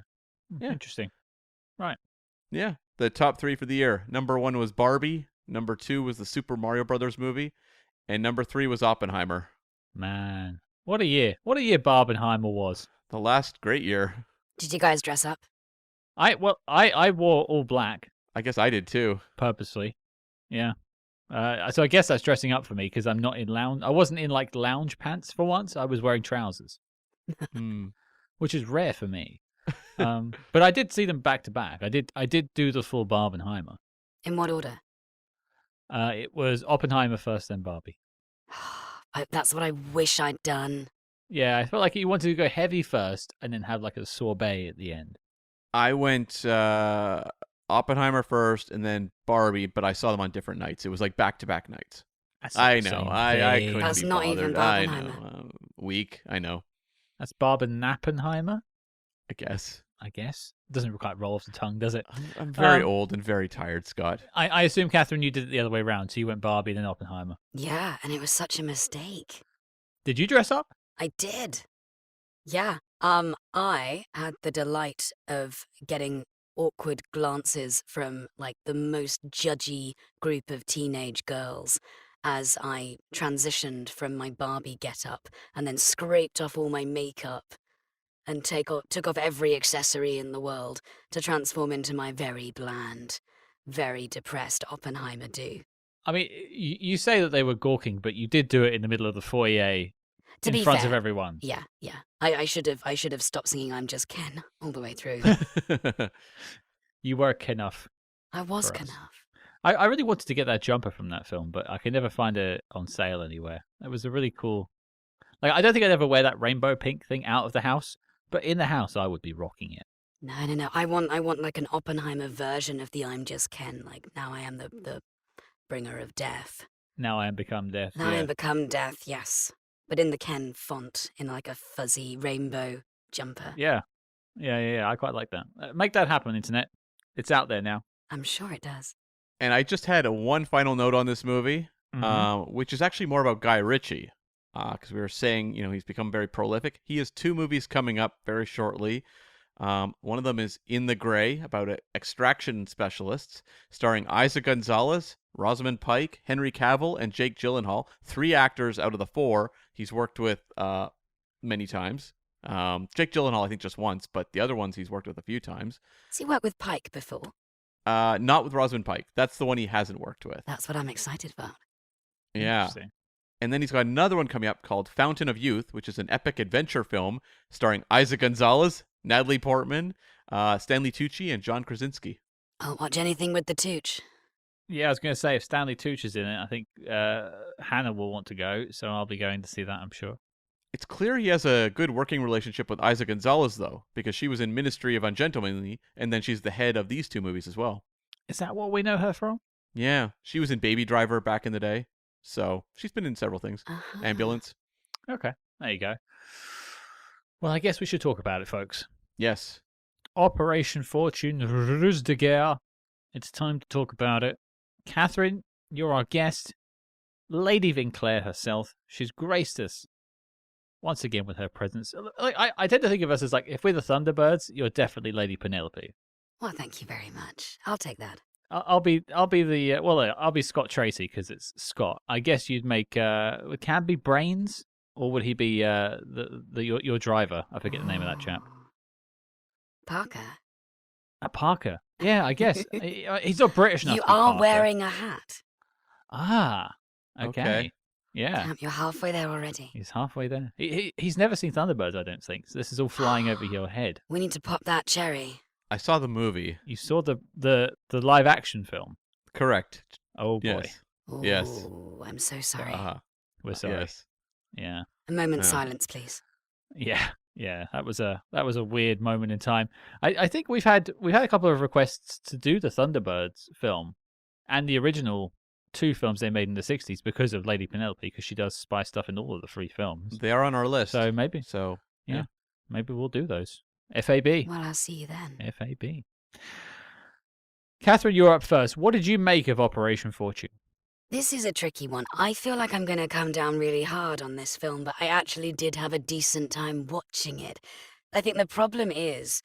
Yeah. Interesting. Right. Yeah, the top 3 for the year. Number 1 was Barbie. Number 2 was the Super Mario Brothers movie. And number 3 was Oppenheimer. Man. What a year. What a year Barbenheimer was. The last great year. Did you guys dress up? I wore all black I guess I did too. purposely. Yeah. So I guess that's dressing up for me because I'm not in lounge. I wasn't in like lounge pants for once. I was wearing trousers, which is rare for me. But I did see them back to back. I did do the full Barbenheimer. In what order? It was Oppenheimer first, then Barbie. That's what I wish I'd done. Yeah, I felt like you wanted to go heavy first and then have like a sorbet at the end. I went Oppenheimer first and then Barbie, but I saw them on different nights. It was like back-to-back nights. I know. I couldn't That's be not bothered. even I Barbenheimer. know. Weak. I know. That's Barbenappenheimer, I guess. Doesn't quite roll off the tongue, does it? I'm very old and very tired, Scott. I assume, Kathryn, you did it the other way around. So you went Barbie, then Oppenheimer. Yeah, and it was such a mistake. Did you dress up? I did. Yeah. I had the delight of getting awkward glances from like the most judgy group of teenage girls as I transitioned from my Barbie get-up and then scraped off all my makeup and took off every accessory in the world to transform into my very bland, very depressed Oppenheimer do. I mean, you say that they were gawking, but you did do it in the middle of the foyer To in be front fair, of everyone. Yeah. I should have stopped singing "I'm Just Ken" all the way through. You were enough. I was For us. enough. I really wanted to get that jumper from that film, but I could never find it on sale anywhere. It was a really cool. Like, I don't think I'd ever wear that rainbow pink thing out of the house, but in the house I would be rocking it. No. I want like an Oppenheimer version of the "I'm Just Ken." Like now I am the bringer of death. Now I am become death. Now I yeah. am become death. Yes, but in the Ken font, in like a fuzzy rainbow jumper. Yeah. I quite like that. Make that happen, internet. It's out there now. I'm sure it does. And I just had one final note on this movie, which is actually more about Guy Ritchie. Because we were saying, he's become very prolific. He has 2 movies coming up very shortly. One of them is In the Gray, about extraction specialists, starring Isa Gonzalez, Rosamund Pike, Henry Cavill, and Jake Gyllenhaal. 3 actors out of the 4 he's worked with many times. Jake Gyllenhaal, I think, just once, but the other ones he's worked with a few times. Has he worked with Pike before? Not with Rosamund Pike. That's the one he hasn't worked with. That's what I'm excited about. Yeah. Interesting. And then he's got another one coming up called Fountain of Youth, which is an epic adventure film starring Isa Gonzalez, Natalie Portman, Stanley Tucci, and John Krasinski. I'll watch anything with the Tooch. Yeah, I was going to say, if Stanley Tucci is in it, I think Hannah will want to go, so I'll be going to see that, I'm sure. It's clear he has a good working relationship with Isa Gonzalez, though, because she was in Ministry of Ungentlemanly, and then she's the head of these 2 movies as well. Is that what we know her from? Yeah, she was in Baby Driver back in the day, so she's been in several things. Uh-huh. Ambulance. Okay, there you go. Well, I guess we should talk about it, folks. Yes. Operation Fortune, Ruse de Guerre. It's time to talk about it. Kathryn, you're our guest. Lady Vinclaire herself. She's graced us once again with her presence. I tend to think of us as like, if we're the Thunderbirds, you're definitely Lady Penelope. Well, thank you very much. I'll take that. I'll be the I'll be Scott Tracy because it's Scott. I guess you'd make would Cam be Brains, or would he be your driver? I forget the name of that chap. Parker. Parker. Yeah, I guess he's not British enough. You to be are Parker. wearing a hat. Ah. Okay. Okay. Yeah. Damn, you're halfway there already. He's halfway there. He's never seen Thunderbirds, I don't think. So this is all flying over your head. We need to pop that cherry. I saw the movie. You saw the live action film. Correct. Oh boy. Yes. Ooh, Yes. I'm so sorry. We're sorry. Yes. Yeah. A moment's Yeah. silence, please. Yeah. That was a weird moment in time. I think we've had a couple of requests to do the Thunderbirds film and the original two films they made in the 60s because of Lady Penelope, because she does spy stuff in all of the three films. They are on our list. So maybe. So, Yeah. Maybe we'll do those. FAB. Well, I'll see you then. FAB. Kathryn, you're up first. What did you make of Operation Fortune? This is a tricky one. I feel like I'm going to come down really hard on this film, but I actually did have a decent time watching it. I think the problem is,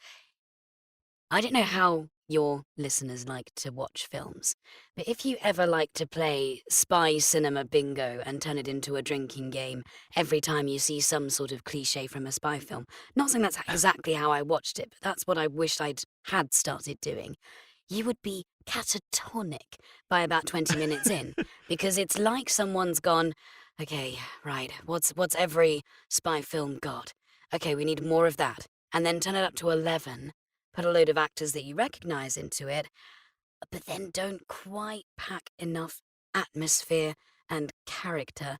I don't know how your listeners like to watch films, but if you ever like to play spy cinema bingo and turn it into a drinking game every time you see some sort of cliche from a spy film, not saying that's exactly how I watched it, but that's what I wished I'd had started doing, you would be catatonic by about 20 minutes in, because it's like someone's gone, okay, right, what's every spy film got? Okay, we need more of that. And then turn it up to 11, put a load of actors that you recognize into it, but then don't quite pack enough atmosphere and character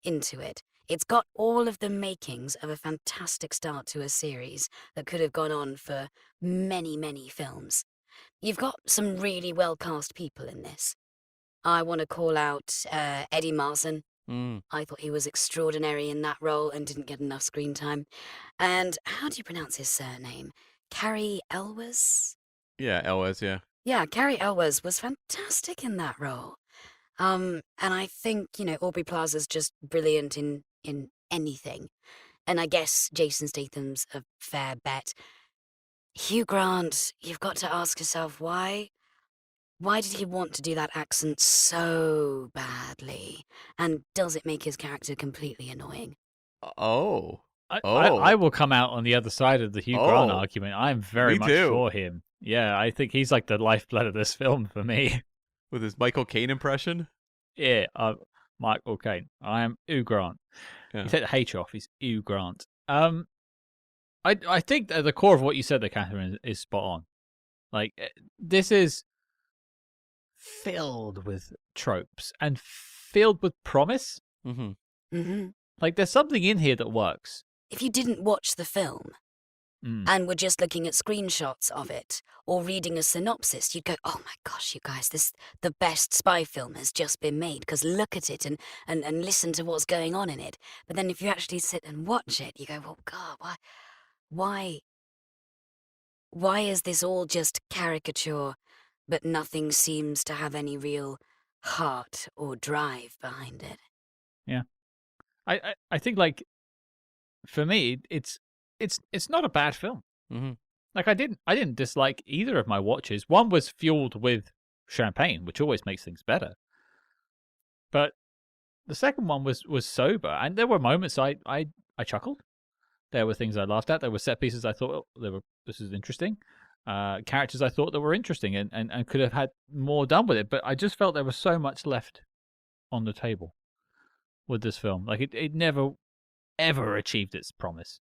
into it. It's got all of the makings of a fantastic start to a series that could have gone on for many, many films. You've got some really well-cast people in this. I want to call out Eddie Marsan. I thought he was extraordinary in that role and didn't get enough screen time. And how do you pronounce his surname? Cary Elwes? Yeah, Elwes, yeah. Yeah, Cary Elwes was fantastic in that role. And I think, Aubrey Plaza's just brilliant in anything. And I guess Jason Statham's a fair bet. Hugh Grant, you've got to ask yourself why did he want to do that accent so badly? And does it make his character completely annoying? Oh. I will come out on the other side of the Hugh Grant argument. I'm very much for him. Yeah, I think he's like the lifeblood of this film for me. With his Michael Caine impression? Yeah, Michael Caine. I am Hugh Grant. Yeah. You take the H off, he's Hugh Grant. I think that the core of what you said there, Kathryn, is spot on. Like, this is filled with tropes and filled with promise. Mm-hmm. Mm-hmm. Like, there's something in here that works. If you didn't watch the film and were just looking at screenshots of it or reading a synopsis, you'd go, oh my gosh, you guys, the best spy film has just been made, because look at it and listen to what's going on in it. But then if you actually sit and watch it, you go, well, God, why is this all just caricature, but nothing seems to have any real heart or drive behind it? Yeah. I think, like, for me, it's not a bad film. Mm-hmm. Like, I didn't dislike either of my watches. One was fueled with champagne, which always makes things better. But the second one was sober, and there were moments I chuckled. There were things I laughed at. There were set pieces I thought this is interesting. Characters I thought that were interesting and could have had more done with it. But I just felt there was so much left on the table with this film. Like, it never ever achieved its promise.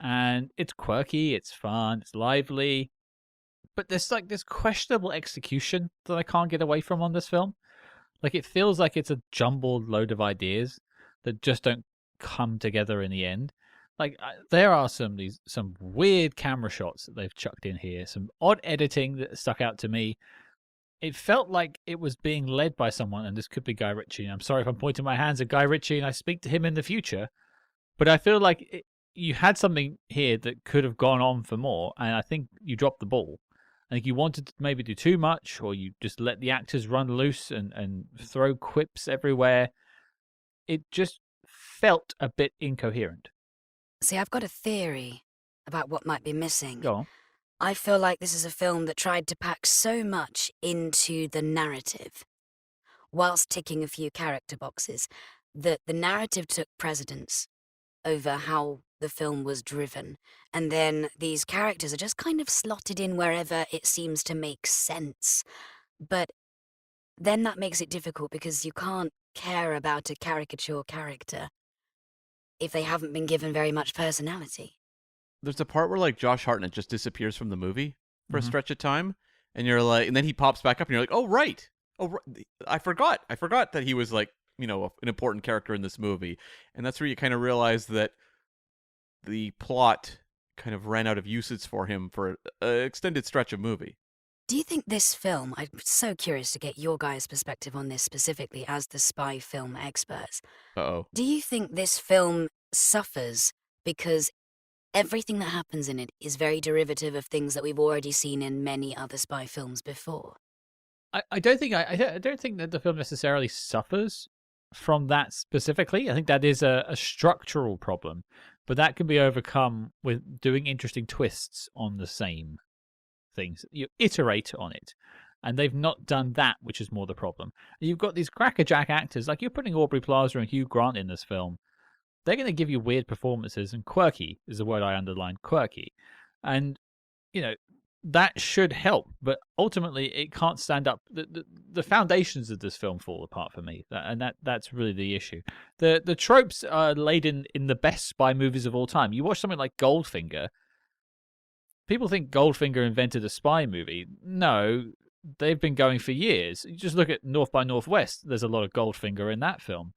And it's quirky, it's fun, it's lively, but there's like this questionable execution that I can't get away from on this film. Like, it feels like it's a jumbled load of ideas that just don't come together in the end. Like, there are some weird camera shots that they've chucked in here, some odd editing that stuck out to me. It felt like it was being led by someone, and this could be Guy Ritchie. I'm sorry if I'm pointing my hands at Guy Ritchie and I speak to him in the future, but I feel like you had something here that could have gone on for more, and I think you dropped the ball. I think you wanted to maybe do too much, or you just let the actors run loose and throw quips everywhere. It just felt a bit incoherent. See, I've got a theory about what might be missing. Go on. I feel like this is a film that tried to pack so much into the narrative, whilst ticking a few character boxes, that the narrative took precedence over how the film was driven, and then these characters are just kind of slotted in wherever it seems to make sense. But then that makes it difficult, because you can't care about a caricature character if they haven't been given very much personality. There's a part where, like, Josh Hartnett just disappears from the movie for a stretch of time, and you're like, and then he pops back up, and you're like, oh right, I forgot that he was, like, an important character in this movie. And that's where you kind of realize that the plot kind of ran out of uses for him for an extended stretch of movie. Do you think this film, I'm so curious to get your guys' perspective on this specifically as the spy film experts. Uh-oh. Do you think this film suffers because everything that happens in it is very derivative of things that we've already seen in many other spy films before? I don't think I don't think that the film necessarily suffers from that specifically. I think that is a structural problem, but that can be overcome with doing interesting twists on the same things. You iterate on it, and they've not done that, which is more the problem. You've got these crackerjack actors, like you're putting Aubrey Plaza and Hugh Grant in this film. They're going to give you weird performances, and quirky is the word I underlined, quirky. And, you know, that should help, but ultimately it can't stand up. The foundations of this film fall apart for me, and that's really the issue. The tropes are laid in the best spy movies of all time. You watch something like Goldfinger, people think Goldfinger invented a spy movie. No, they've been going for years. You just look at North by Northwest, there's a lot of Goldfinger in that film.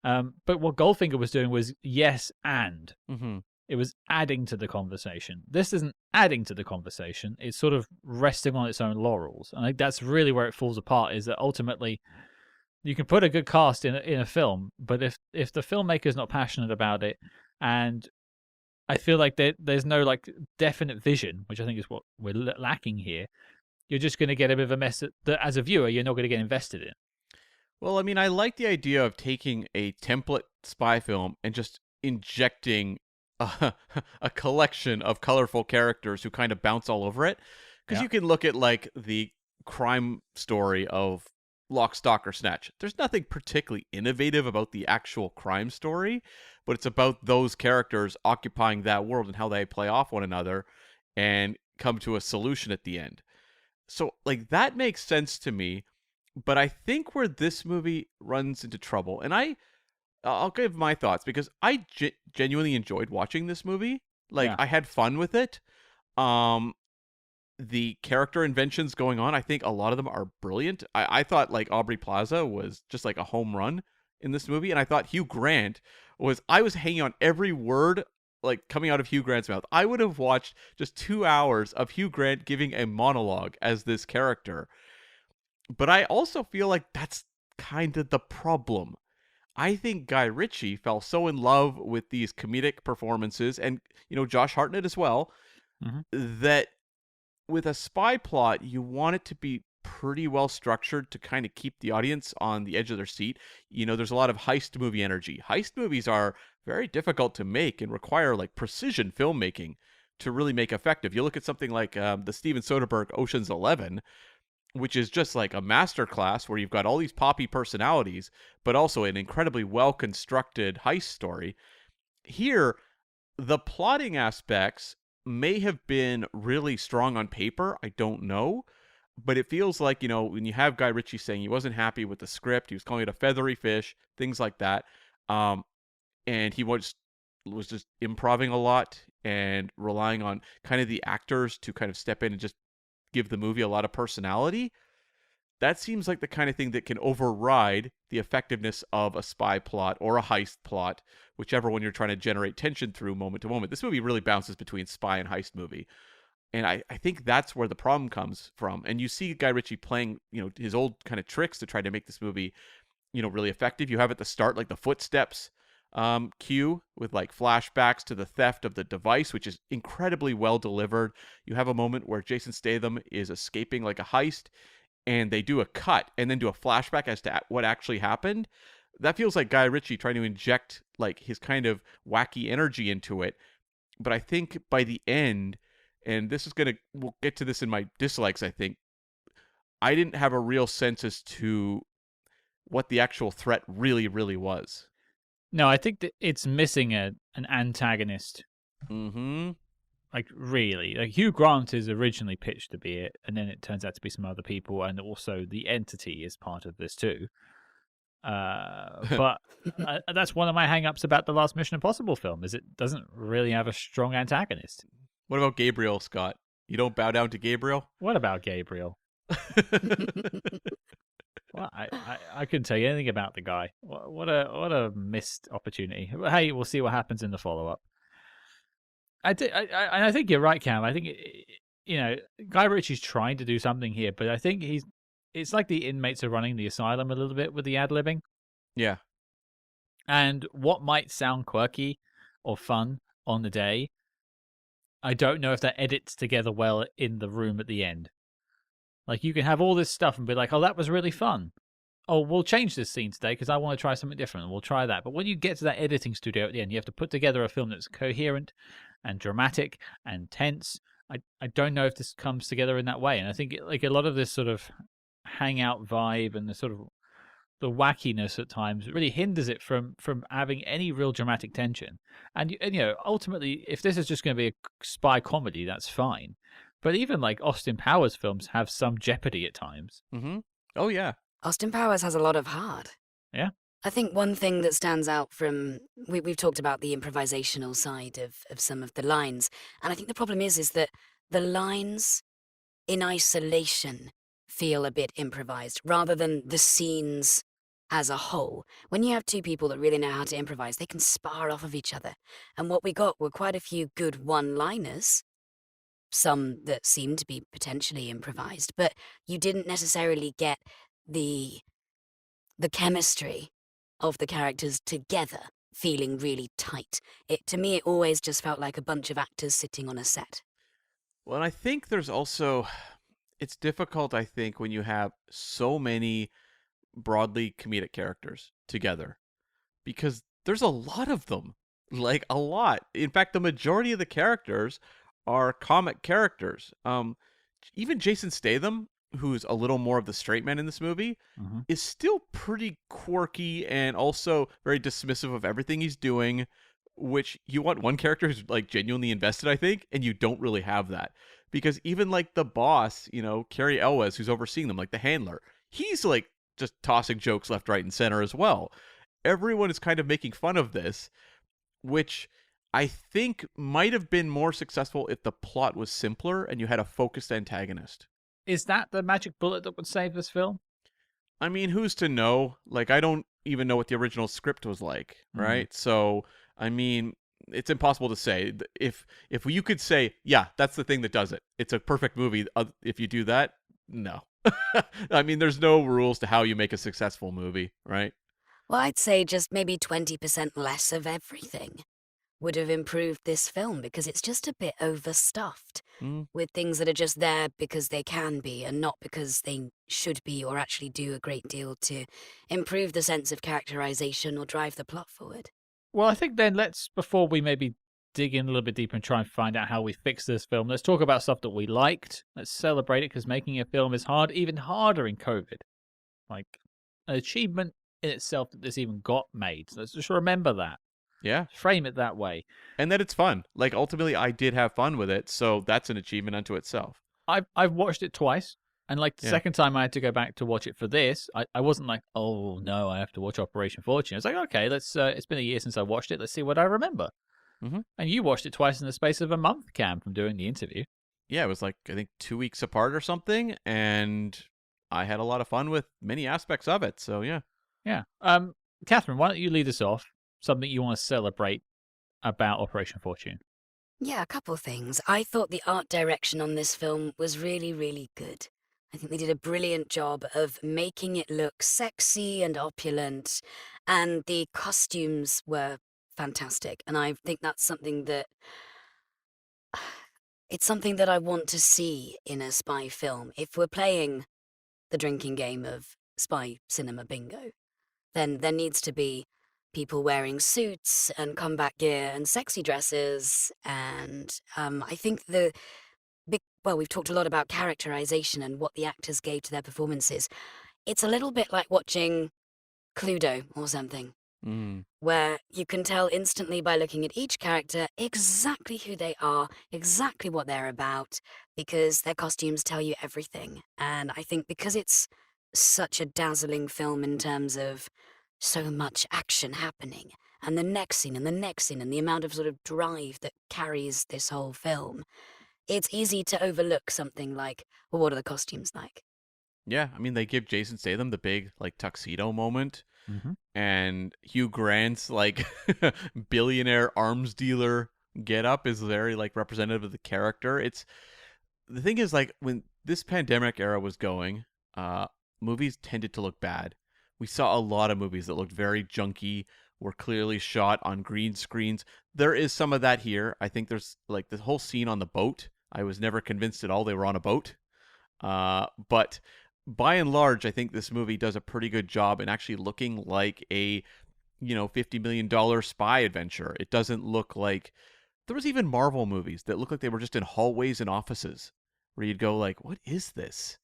But what Goldfinger was doing was yes and. Mm-hmm. It was adding to the conversation. This isn't adding to the conversation. It's sort of resting on its own laurels. And I think that's really where it falls apart, is that ultimately you can put a good cast in a film, but if the filmmaker's not passionate about it, and I feel like there's no like definite vision, which I think is what we're lacking here, you're just going to get a bit of a mess that as a viewer, you're not going to get invested in. Well, I mean, I like the idea of taking a template spy film and just injecting a collection of colorful characters who kind of bounce all over it. Because you can look at, like, the crime story of Lock, Stock, or Snatch. There's nothing particularly innovative about the actual crime story, but it's about those characters occupying that world and how they play off one another and come to a solution at the end. So, like, that makes sense to me. But I think where this movie runs into trouble, and I'll give my thoughts, because I genuinely enjoyed watching this movie. Like, I had fun with it. The character inventions going on, I think a lot of them are brilliant. I thought, like, Aubrey Plaza was just like a home run in this movie, and I thought Hugh Grant I was hanging on every word, like, coming out of Hugh Grant's mouth. I would have watched just 2 hours of Hugh Grant giving a monologue as this character. But I also feel like that's kind of the problem. I think Guy Ritchie fell so in love with these comedic performances, and, you know, Josh Hartnett as well, that with a spy plot, you want it to be pretty well structured to kind of keep the audience on the edge of their seat. You know, there's a lot of heist movie energy. Heist movies are very difficult to make and require, like, precision filmmaking to really make effective. You look at something like the Steven Soderbergh Ocean's 11, which is just like a masterclass where you've got all these poppy personalities, but also an incredibly well-constructed heist story. Here, the plotting aspects may have been really strong on paper. I don't know. But it feels like, you know, when you have Guy Ritchie saying he wasn't happy with the script, he was calling it a feathery fish, things like that. And he was just improvising a lot and relying on kind of the actors to kind of step in and just give the movie a lot of personality. That seems like the kind of thing that can override the effectiveness of a spy plot or a heist plot, whichever one you're trying to generate tension through moment to moment. This movie really bounces between spy and heist movie. And I think that's where the problem comes from. And you see Guy Ritchie playing, you know, his old kind of tricks to try to make this movie, you know, really effective. You have at the start, like, the footsteps cue with, like, flashbacks to the theft of the device, which is incredibly well delivered. You have a moment where Jason Statham is escaping like a heist, and they do a cut and then do a flashback as to what actually happened. That feels like Guy Ritchie trying to inject, like, his kind of wacky energy into it. But I think by the end, and we'll get to this in my dislikes, I think, I didn't have a real sense as to what the actual threat really, really was. No, I think that it's missing an antagonist. Mm-hmm. Like, really. Like, Hugh Grant is originally pitched to be it, and then it turns out to be some other people, and also the entity is part of this too. But that's one of my hang-ups about the last Mission Impossible film, is it doesn't really have a strong antagonist. What about Gabriel, Scott? You don't bow down to Gabriel? What about Gabriel? Well, I couldn't tell you anything about the guy. What a missed opportunity. Hey, we'll see what happens in the follow-up. I think you're right, Cam. I think Guy Ritchie's trying to do something here, but I think it's like the inmates are running the asylum a little bit with the ad-libbing. Yeah. And what might sound quirky or fun on the day, I don't know if that edits together well in the room at the end. Like, you can have all this stuff and be like, oh, that was really fun. Oh, we'll change this scene today because I want to try something different. We'll try that. But when you get to that editing studio at the end, you have to put together a film that's coherent and dramatic and tense. I don't know if this comes together in that way. And I think like a lot of this sort of hangout vibe and the sort of the wackiness at times really hinders it from having any real dramatic tension. And ultimately, if this is just going to be a spy comedy, that's fine. But even like Austin Powers films have some jeopardy at times. Mm-hmm. Oh, yeah. Austin Powers has a lot of heart. Yeah. I think one thing that stands out from we've talked about the improvisational side of some of the lines, and I think the problem is that the lines in isolation feel a bit improvised rather than the scenes as a whole. When you have two people that really know how to improvise, they can spar off of each other. And what we got were quite a few good one-liners, some that seemed to be potentially improvised, but you didn't necessarily get the chemistry of the characters together feeling really tight. To me, it always just felt like a bunch of actors sitting on a set. Well, and I think there's also, it's difficult, I think, when you have so many broadly comedic characters together, because there's a lot of them, like a lot. In fact, the majority of the characters are comic characters. Even Jason Statham, who's a little more of the straight man in this movie, is still pretty quirky and also very dismissive of everything he's doing, which you want one character who's like genuinely invested, I think, and you don't really have that. Because even like the boss, Cary Elwes, who's overseeing them, like the handler, he's like just tossing jokes left, right, and center as well. Everyone is kind of making fun of this, which I think might have been more successful if the plot was simpler and you had a focused antagonist. Is that the magic bullet that would save this film? I mean, who's to know? Like, I don't even know what the original script was like, right? So, I mean, it's impossible to say. If you could say, yeah, that's the thing that does it. It's a perfect movie. If you do that, no. I mean, there's no rules to how you make a successful movie, right? Well, I'd say just maybe 20% less of everything would have improved this film, because it's just a bit overstuffed with things that are just there because they can be and not because they should be or actually do a great deal to improve the sense of characterization or drive the plot forward. Well, I think then before we maybe dig in a little bit deeper and try and find out how we fix this film, let's talk about stuff that we liked. Let's celebrate it, because making a film is hard, even harder in COVID. Like, an achievement in itself that this even got made. So let's just remember that. Yeah. Frame it that way. And that it's fun. Like, ultimately, I did have fun with it, so that's an achievement unto itself. I've watched it twice, and like the second time I had to go back to watch it for this, I wasn't like, oh no, I have to watch Operation Fortune. I was like, okay, let's. It's been a year since I watched it. Let's see what I remember. And you watched it twice in the space of a month, Cam, from doing the interview. Yeah, it was like, I think 2 weeks apart or something, and I had a lot of fun with many aspects of it. So yeah. Yeah. Kathryn, why don't you lead us off? Something you want to celebrate about Operation Fortune? Yeah, a couple things. I thought the art direction on this film was really, really good. I think they did a brilliant job of making it look sexy and opulent, and the costumes were fantastic. And I think that's something that it's something that I want to see in a spy film. If we're playing the drinking game of spy cinema bingo, then there needs to be people wearing suits and combat gear and sexy dresses. And I think we've talked a lot about characterization and what the actors gave to their performances. It's a little bit like watching Cluedo or something, where you can tell instantly by looking at each character exactly who they are, exactly what they're about, because their costumes tell you everything. And I think because it's such a dazzling film in terms of so much action happening, and the next scene and the next scene, and the amount of sort of drive that carries this whole film, it's easy to overlook something like, well, what are the costumes like? Yeah, I mean, they give Jason Statham the big like tuxedo moment, and Hugh Grant's like billionaire arms dealer get up is very like representative of the character. the thing is, like, when this pandemic era was going, movies tended to look bad. We saw a lot of movies that looked very junky, were clearly shot on green screens. There is some of that here. I think there's, like, the whole scene on the boat. I was never convinced at all they were on a boat. But by and large, I think this movie does a pretty good job in actually looking like a, $50 million spy adventure. It doesn't look like there was even Marvel movies that looked like they were just in hallways and offices where you'd go like, what is this?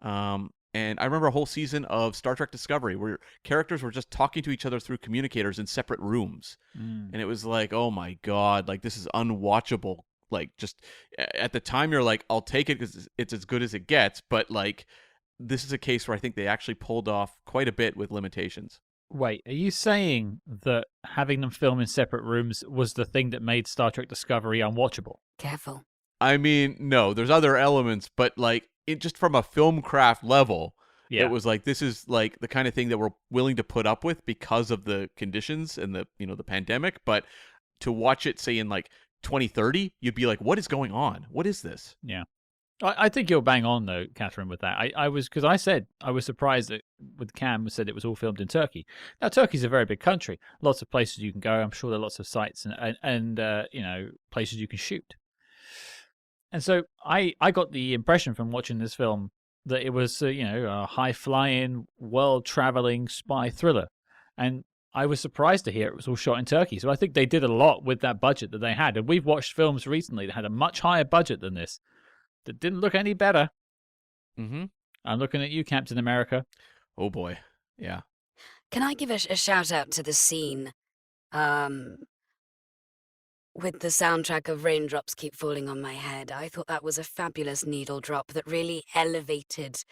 And I remember a whole season of Star Trek Discovery where characters were just talking to each other through communicators in separate rooms. And it was like, oh my God, like this is unwatchable. Like, just at the time you're like, I'll take it because it's as good as it gets. But like, this is a case where I think they actually pulled off quite a bit with limitations. Wait, are you saying that having them film in separate rooms was the thing that made Star Trek Discovery unwatchable? Careful. I mean, no, there's other elements, but like, it just from a film craft level, Yeah. it was like, this is like the kind of thing that we're willing to put up with because of the conditions and the pandemic. But to watch it, say in like 2030, you'd be like, what is going on? What is this? Yeah. I think you're bang on though, Kathryn, with that. I was, because I said I was surprised that with Cam said it was all filmed in Turkey. Now Turkey's a very big country, lots of places you can go. I'm sure there are lots of sites and places you can shoot. And so I got the impression from watching this film that it was a high flying, world traveling spy thriller, and I was surprised to hear it was all shot in Turkey. So I think they did a lot with that budget that they had, and we've watched films recently that had a much higher budget than this that didn't look any better. Mm-hmm. I'm looking at you, Captain America. Oh boy. Yeah. Can I give a shout out to the scene with the soundtrack of Raindrops Keep Falling on My Head? I thought that was a fabulous needle drop that really elevated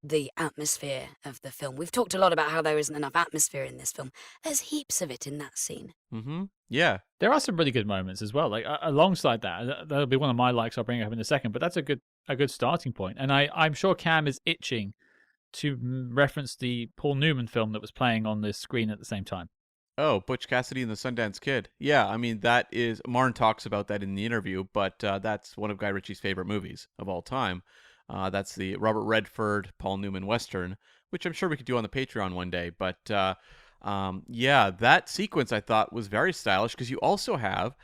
the atmosphere of the film. We've talked a lot about how there isn't enough atmosphere in this film. There's heaps of it in that scene. Mm-hmm. Yeah. There are some really good moments as well. Like alongside that, that'll be one of my likes. I'll bring it up in a second. But that's a good starting point. And I'm sure Cam is itching to reference the Paul Newman film that was playing on the screen at the same time. Oh, Butch Cassidy and the Sundance Kid. Yeah, I mean, that is, Marn talks about that in the interview, but that's one of Guy Ritchie's favorite movies of all time. That's the Robert Redford, Paul Newman Western, which I'm sure we could do on the Patreon one day. But yeah, that sequence I thought was very stylish because you also have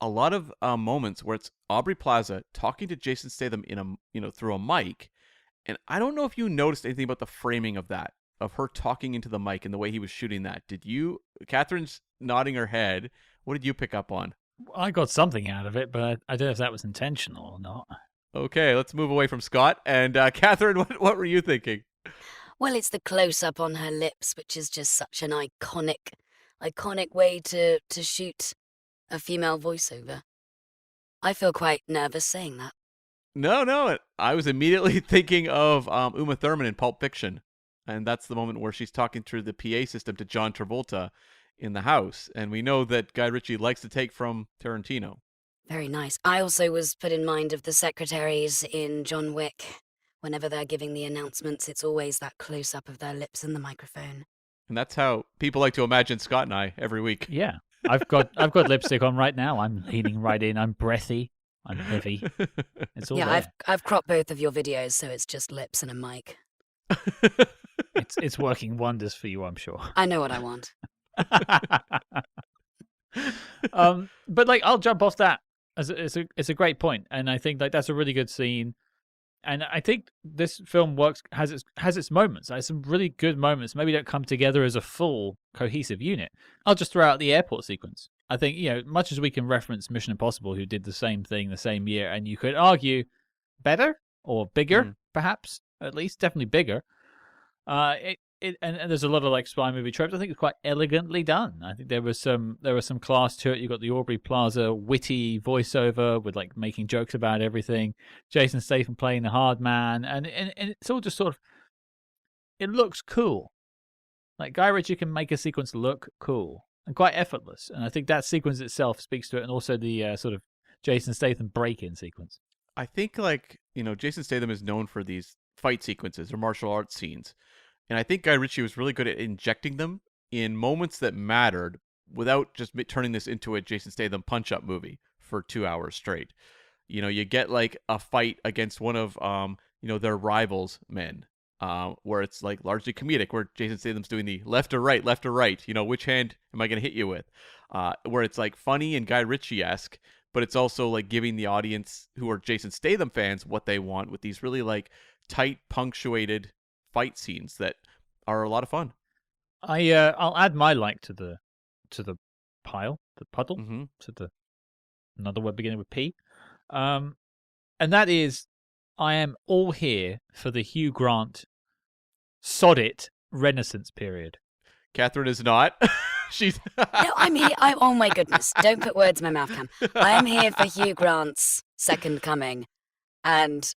a lot of moments where it's Aubrey Plaza talking to Jason Statham through a mic. And I don't know if you noticed anything about the framing of that, of her talking into the mic and the way he was shooting that. Did you? Kathryn's nodding her head. What did you pick up on? I got something out of it, but I don't know if that was intentional or not. Okay, let's move away from Scott. And Kathryn, what were you thinking? Well, it's the close-up on her lips, which is just such an iconic way to shoot a female voiceover. I feel quite nervous saying that. No. I was immediately thinking of Uma Thurman in Pulp Fiction. And that's the moment where she's talking through the PA system to John Travolta in the house. And we know that Guy Ritchie likes to take from Tarantino. Very nice. I also was put in mind of the secretaries in John Wick. Whenever they're giving the announcements, it's always that close-up of their lips and the microphone. And that's how people like to imagine Scott and I every week. Yeah. I've got lipstick on right now. I'm leaning right in. I'm breathy. I'm heavy. It's all there. I've cropped both of your videos, so it's just lips and a mic. It's working wonders for you, I'm sure. I know what I want. But like, I'll jump off that. It's a great point, and I think like that's a really good scene. And I think this film has its moments. There's some really good moments. Maybe don't come together as a full cohesive unit. I'll just throw out the airport sequence. I think, much as we can reference Mission Impossible, who did the same thing the same year, and you could argue better or bigger, perhaps, at least, definitely bigger. And there's a lot of like spy movie tropes. I think it's quite elegantly done. I think there was some class to it. You got the Aubrey Plaza witty voiceover with like making jokes about everything. Jason Statham playing the hard man, and it's all just sort of, it looks cool. Like Guy Ritchie can make a sequence look cool and quite effortless, and I think that sequence itself speaks to it, and also the sort of Jason Statham break-in sequence. I think Jason Statham is known for these fight sequences or martial arts scenes. And I think Guy Ritchie was really good at injecting them in moments that mattered without just turning this into a Jason Statham punch-up movie for 2 hours straight. You get like a fight against one of their rivals men, where it's like largely comedic, where Jason Statham's doing the left or right, which hand am I going to hit you with? Where it's like funny and Guy Ritchie-esque, but it's also like giving the audience who are Jason Statham fans what they want with these really like tight, punctuated fight scenes that are a lot of fun. I'll add my like to the pile, the puddle, Mm-hmm. to the another word beginning with P. And that is, I am all here for the Hugh Grant sod it Renaissance period. Kathryn is not. She's No, I'm here. Oh my goodness! Don't put words in my mouth, Cam. I am here for Hugh Grant's second coming, and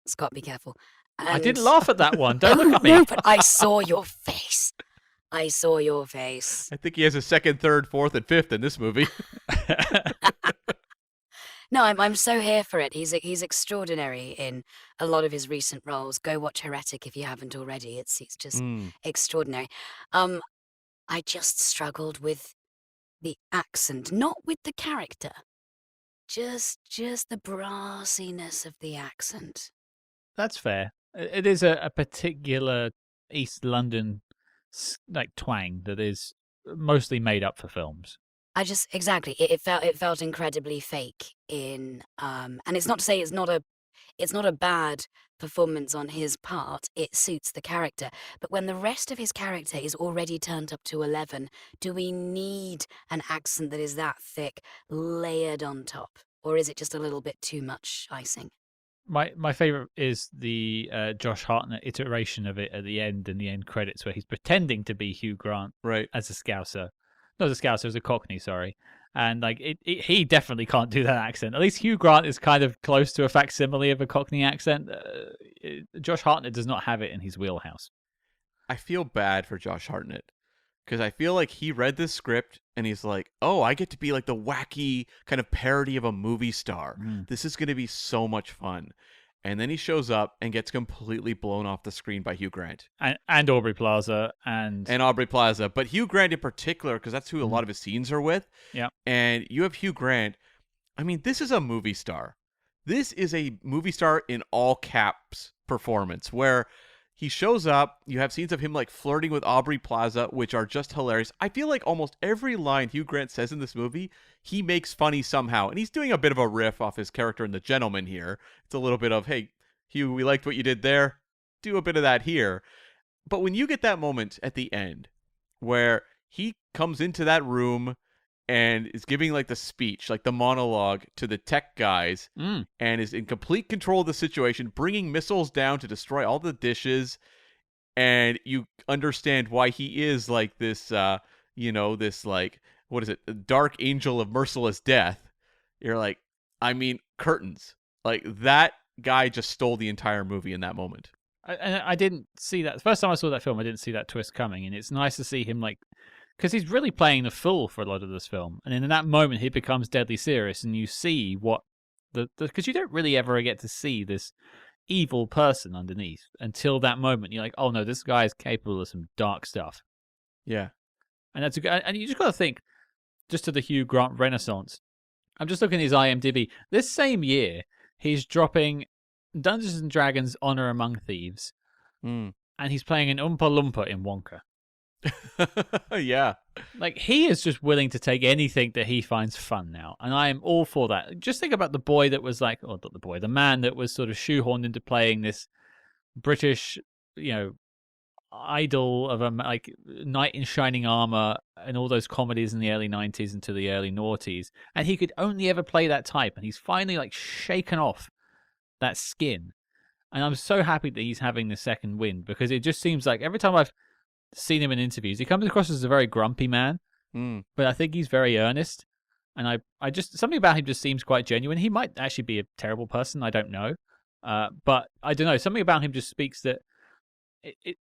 Scott, be careful. And... I didn't laugh at that one. Don't look at me. No, but I saw your face. I saw your face. I think he has a second, third, fourth, and fifth in this movie. No, I'm so here for it. He's extraordinary in a lot of his recent roles. Go watch Heretic if you haven't already. It's just extraordinary. I just struggled with the accent, not with the character. Just the brassiness of the accent. That's fair. It is a particular East London like twang that is mostly made up for films. Exactly. It felt incredibly fake in and it's not to say it's not a bad performance on his part. It suits the character. But when the rest of his character is already turned up to 11, do we need an accent that is that thick layered on top? Or is it just a little bit too much icing? My favorite is the Josh Hartnett iteration of it at the end, in the end credits, where he's pretending to be Hugh Grant right. as a Scouser. Not as a Scouser, as a Cockney, sorry. And like he definitely can't do that accent. At least Hugh Grant is kind of close to a facsimile of a Cockney accent. Josh Hartnett does not have it in his wheelhouse. I feel bad for Josh Hartnett because I feel like he read this script and he's like, oh, I get to be like the wacky kind of parody of a movie star. This is going to be so much fun. And then he shows up and gets completely blown off the screen by Hugh Grant. And Aubrey Plaza. And Aubrey Plaza. But Hugh Grant in particular, because that's who a lot of his scenes are with. Yeah. And you have Hugh Grant. I mean, this is a movie star. This is a movie star in all caps performance where he shows up. You have scenes of him like flirting with Aubrey Plaza, which are just hilarious. I feel like almost every line Hugh Grant says in this movie, he makes funny somehow. And he's doing a bit of a riff off his character in The Gentleman here. It's a little bit of, hey, Hugh, we liked what you did there. Do a bit of that here. But when you get that moment at the end where he comes into that room and is giving like the speech, like the monologue to the tech guys, and is in complete control of the situation, bringing missiles down to destroy all the dishes, and you understand why he is like this, this like, what is it, dark angel of merciless death. You're like, I mean, curtains. Like, that guy just stole the entire movie in that moment. I didn't see that. The first time I saw that film, I didn't see that twist coming, and it's nice to see him like, because he's really playing the fool for a lot of this film, and in that moment he becomes deadly serious, and you see what because you don't really ever get to see this evil person underneath until that moment. You're like, oh no, this guy is capable of some dark stuff. Yeah, and and you just got to think, just to the Hugh Grant Renaissance. I'm just looking at his IMDb. This same year, he's dropping Dungeons and Dragons: Honor Among Thieves, and he's playing an Oompa Loompa in Wonka. Yeah. Like, he is just willing to take anything that he finds fun now, and I am all for that. Just think about the boy that was like, or not the boy, the man that was sort of shoehorned into playing this British, idol of a like knight in shining armor and all those comedies in the early 90s into the early noughties, and he could only ever play that type, and he's finally like shaken off that skin, and I'm so happy that he's having the second wind, because it just seems like every time I've seen him in interviews, he comes across as a very grumpy man, but I think he's very earnest, and I just, something about him just seems quite genuine. He might actually be a terrible person, I don't know, but I don't know, something about him just speaks that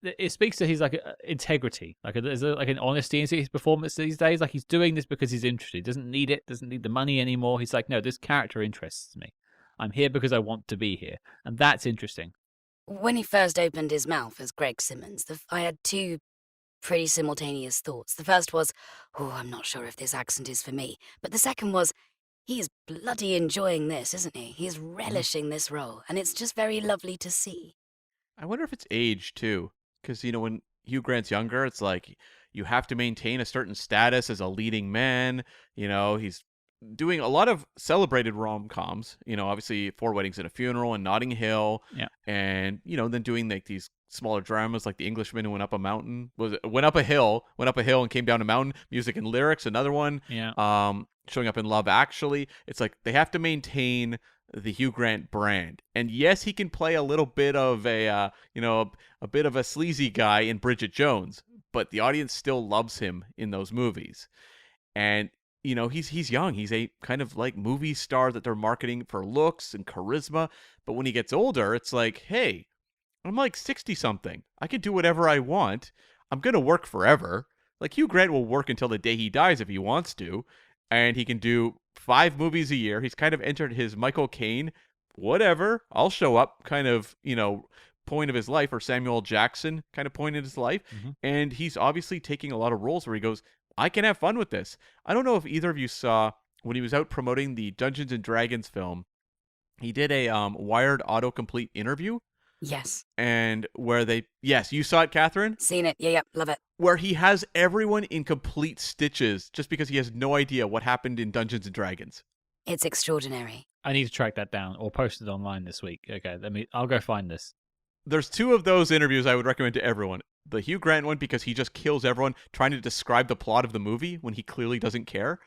it speaks to his like integrity, like there's like an honesty in his performance these days. Like, he's doing this because he's interested. He doesn't need it, doesn't need the money anymore. He's like, no, this character interests me. I'm here because I want to be here, and that's interesting. When he first opened his mouth as Greg Simmons, I had two pretty simultaneous thoughts. The first was, oh, I'm not sure if this accent is for me. But the second was, He's bloody enjoying this, isn't he? He's relishing this role, and it's just very lovely to see. I wonder if it's age too, because when Hugh Grant's younger, it's like you have to maintain a certain status as a leading man. He's doing a lot of celebrated rom-coms. Obviously, Four Weddings and a Funeral and Notting Hill. Yeah. And then doing like these smaller dramas like The Englishman Who Went Up a Mountain, went up a hill and came down a mountain. Music and Lyrics, another one. Yeah. Showing up in Love Actually. It's like they have to maintain the Hugh Grant brand. And yes, he can play a little bit of a bit of a sleazy guy in Bridget Jones, but the audience still loves him in those movies. And he's young. He's a kind of like movie star that they're marketing for looks and charisma. But when he gets older, it's like, hey, I'm like 60 something. I can do whatever I want. I'm going to work forever. Like Hugh Grant will work until the day he dies if he wants to. And he can do 5 movies a year. He's kind of entered his Michael Caine, whatever, I'll show up kind of, point of his life, or Samuel Jackson kind of point in his life. Mm-hmm. And he's obviously taking a lot of roles where he goes, I can have fun with this. I don't know if either of you saw when he was out promoting the Dungeons and Dragons film, he did a Wired autocomplete interview. Yes. And where yes, you saw it, Kathryn? Seen it. Yeah, love it. Where he has everyone in complete stitches just because he has no idea what happened in Dungeons and Dragons. It's extraordinary. I need to track that down or post it online this week. Okay, I'll go find this. There's 2 of those interviews I would recommend to everyone. The Hugh Grant one, because he just kills everyone trying to describe the plot of the movie when he clearly doesn't care.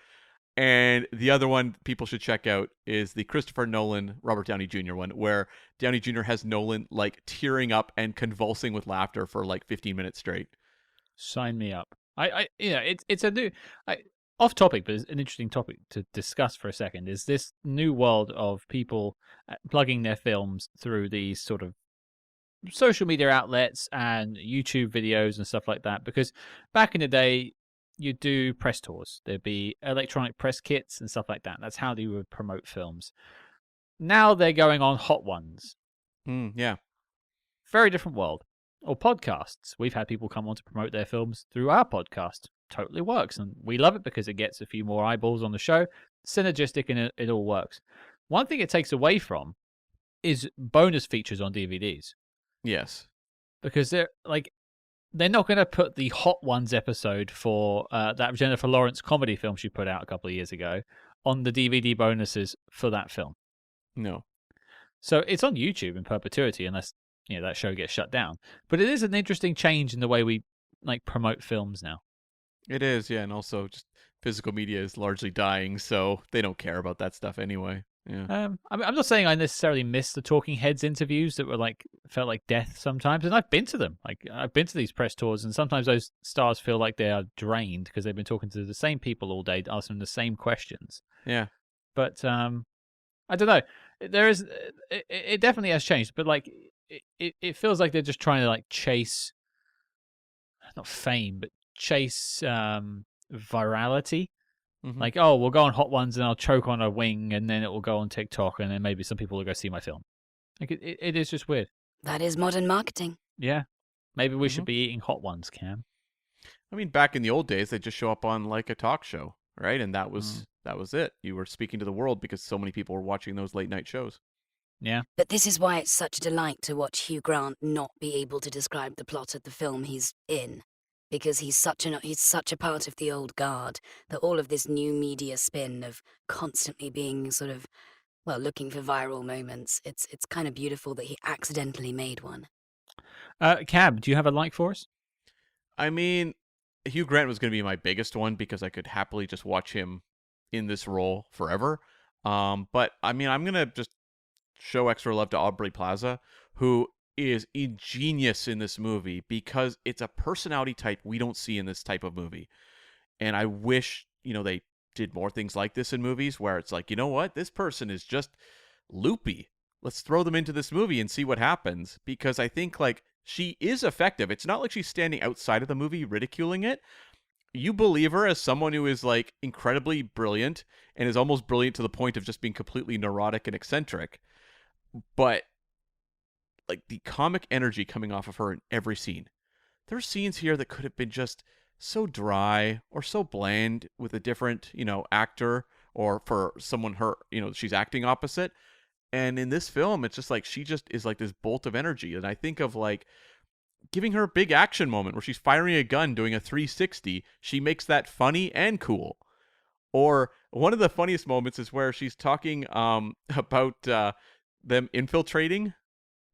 And the other one people should check out is the Christopher Nolan, Robert Downey Jr. one, where Downey Jr. has Nolan like tearing up and convulsing with laughter for like 15 minutes straight. Sign me up. It's a new, off topic, but it's an interesting topic to discuss for a second. Is this new world of people plugging their films through these sort of social media outlets and YouTube videos and stuff like that? Because back in the day, you'd do press tours. There'd be electronic press kits and stuff like that. That's how they would promote films. Now they're going on Hot Ones. Yeah. Very different world. Or podcasts. We've had people come on to promote their films through our podcast. Totally works. And we love it because it gets a few more eyeballs on the show. Synergistic, and it all works. One thing it takes away from is bonus features on DVDs. Yes. Because they're not going to put the Hot Ones episode for that Jennifer Lawrence comedy film she put out a couple of years ago on the DVD bonuses for that film. No. So it's on YouTube in perpetuity unless that show gets shut down. But it is an interesting change in the way we promote films now. It is, yeah, and also just physical media is largely dying, so they don't care about that stuff anyway. Yeah. I'm not saying I necessarily miss the Talking Heads interviews that were felt like death sometimes, and I've been to them. I've been to these press tours, and sometimes those stars feel like they are drained because they've been talking to the same people all day, asking the same questions. Yeah. But I don't know. There is it definitely has changed, but it feels like they're just trying to chase, not fame, but chase virality. Mm-hmm. Oh, we'll go on Hot Ones and I'll choke on a wing and then it will go on TikTok and then maybe some people will go see my film. It is just weird. That is modern marketing. Yeah. Maybe we should be eating Hot Ones, Cam. I mean, back in the old days, they just show up on a talk show, right? And that was it. You were speaking to the world because so many people were watching those late night shows. Yeah. But this is why it's such a delight to watch Hugh Grant not be able to describe the plot of the film he's in. Because he's such a part of the old guard that all of this new media spin of constantly being sort of, looking for viral moments, it's kind of beautiful that he accidentally made one. Cab, do you have a like for us? I mean, Hugh Grant was going to be my biggest one because I could happily just watch him in this role forever. But I mean, I'm going to just show extra love to Aubrey Plaza, who is ingenious in this movie because it's a personality type we don't see in this type of movie. And I wish, they did more things like this in movies where it's like, you know what? This person is just loopy. Let's throw them into this movie and see what happens. Because I think she is effective. It's not like she's standing outside of the movie ridiculing it. You believe her as someone who is incredibly brilliant and is almost brilliant to the point of just being completely neurotic and eccentric. But the comic energy coming off of her in every scene. There are scenes here that could have been just so dry or so bland with a different, actor or for someone she's acting opposite. And in this film, it's just like she just is like this bolt of energy. And I think of like giving her a big action moment where she's firing a gun, doing a 360. She makes that funny and cool. Or one of the funniest moments is where she's talking about them infiltrating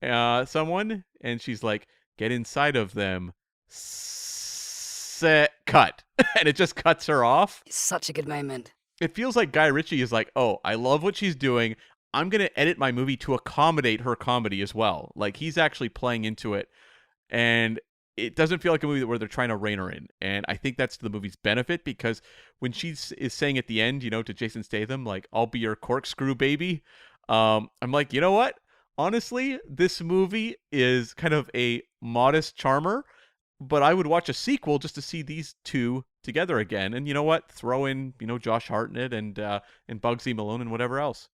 someone, and she's like, "Get inside of them." Set cut, and it just cuts her off. It's such a good moment. It feels like Guy Ritchie is like, "Oh, I love what she's doing. I'm gonna edit my movie to accommodate her comedy as well." Like he's actually playing into it, and it doesn't feel like a movie where they're trying to rein her in. And I think that's to the movie's benefit, because when she is saying at the end, to Jason Statham, like, "I'll be your corkscrew baby," I'm like, you know what? Honestly, this movie is kind of a modest charmer, but I would watch a sequel just to see these two together again. And you know what? Throw in, Josh Hartnett and Bugzy, Malone, and whatever else.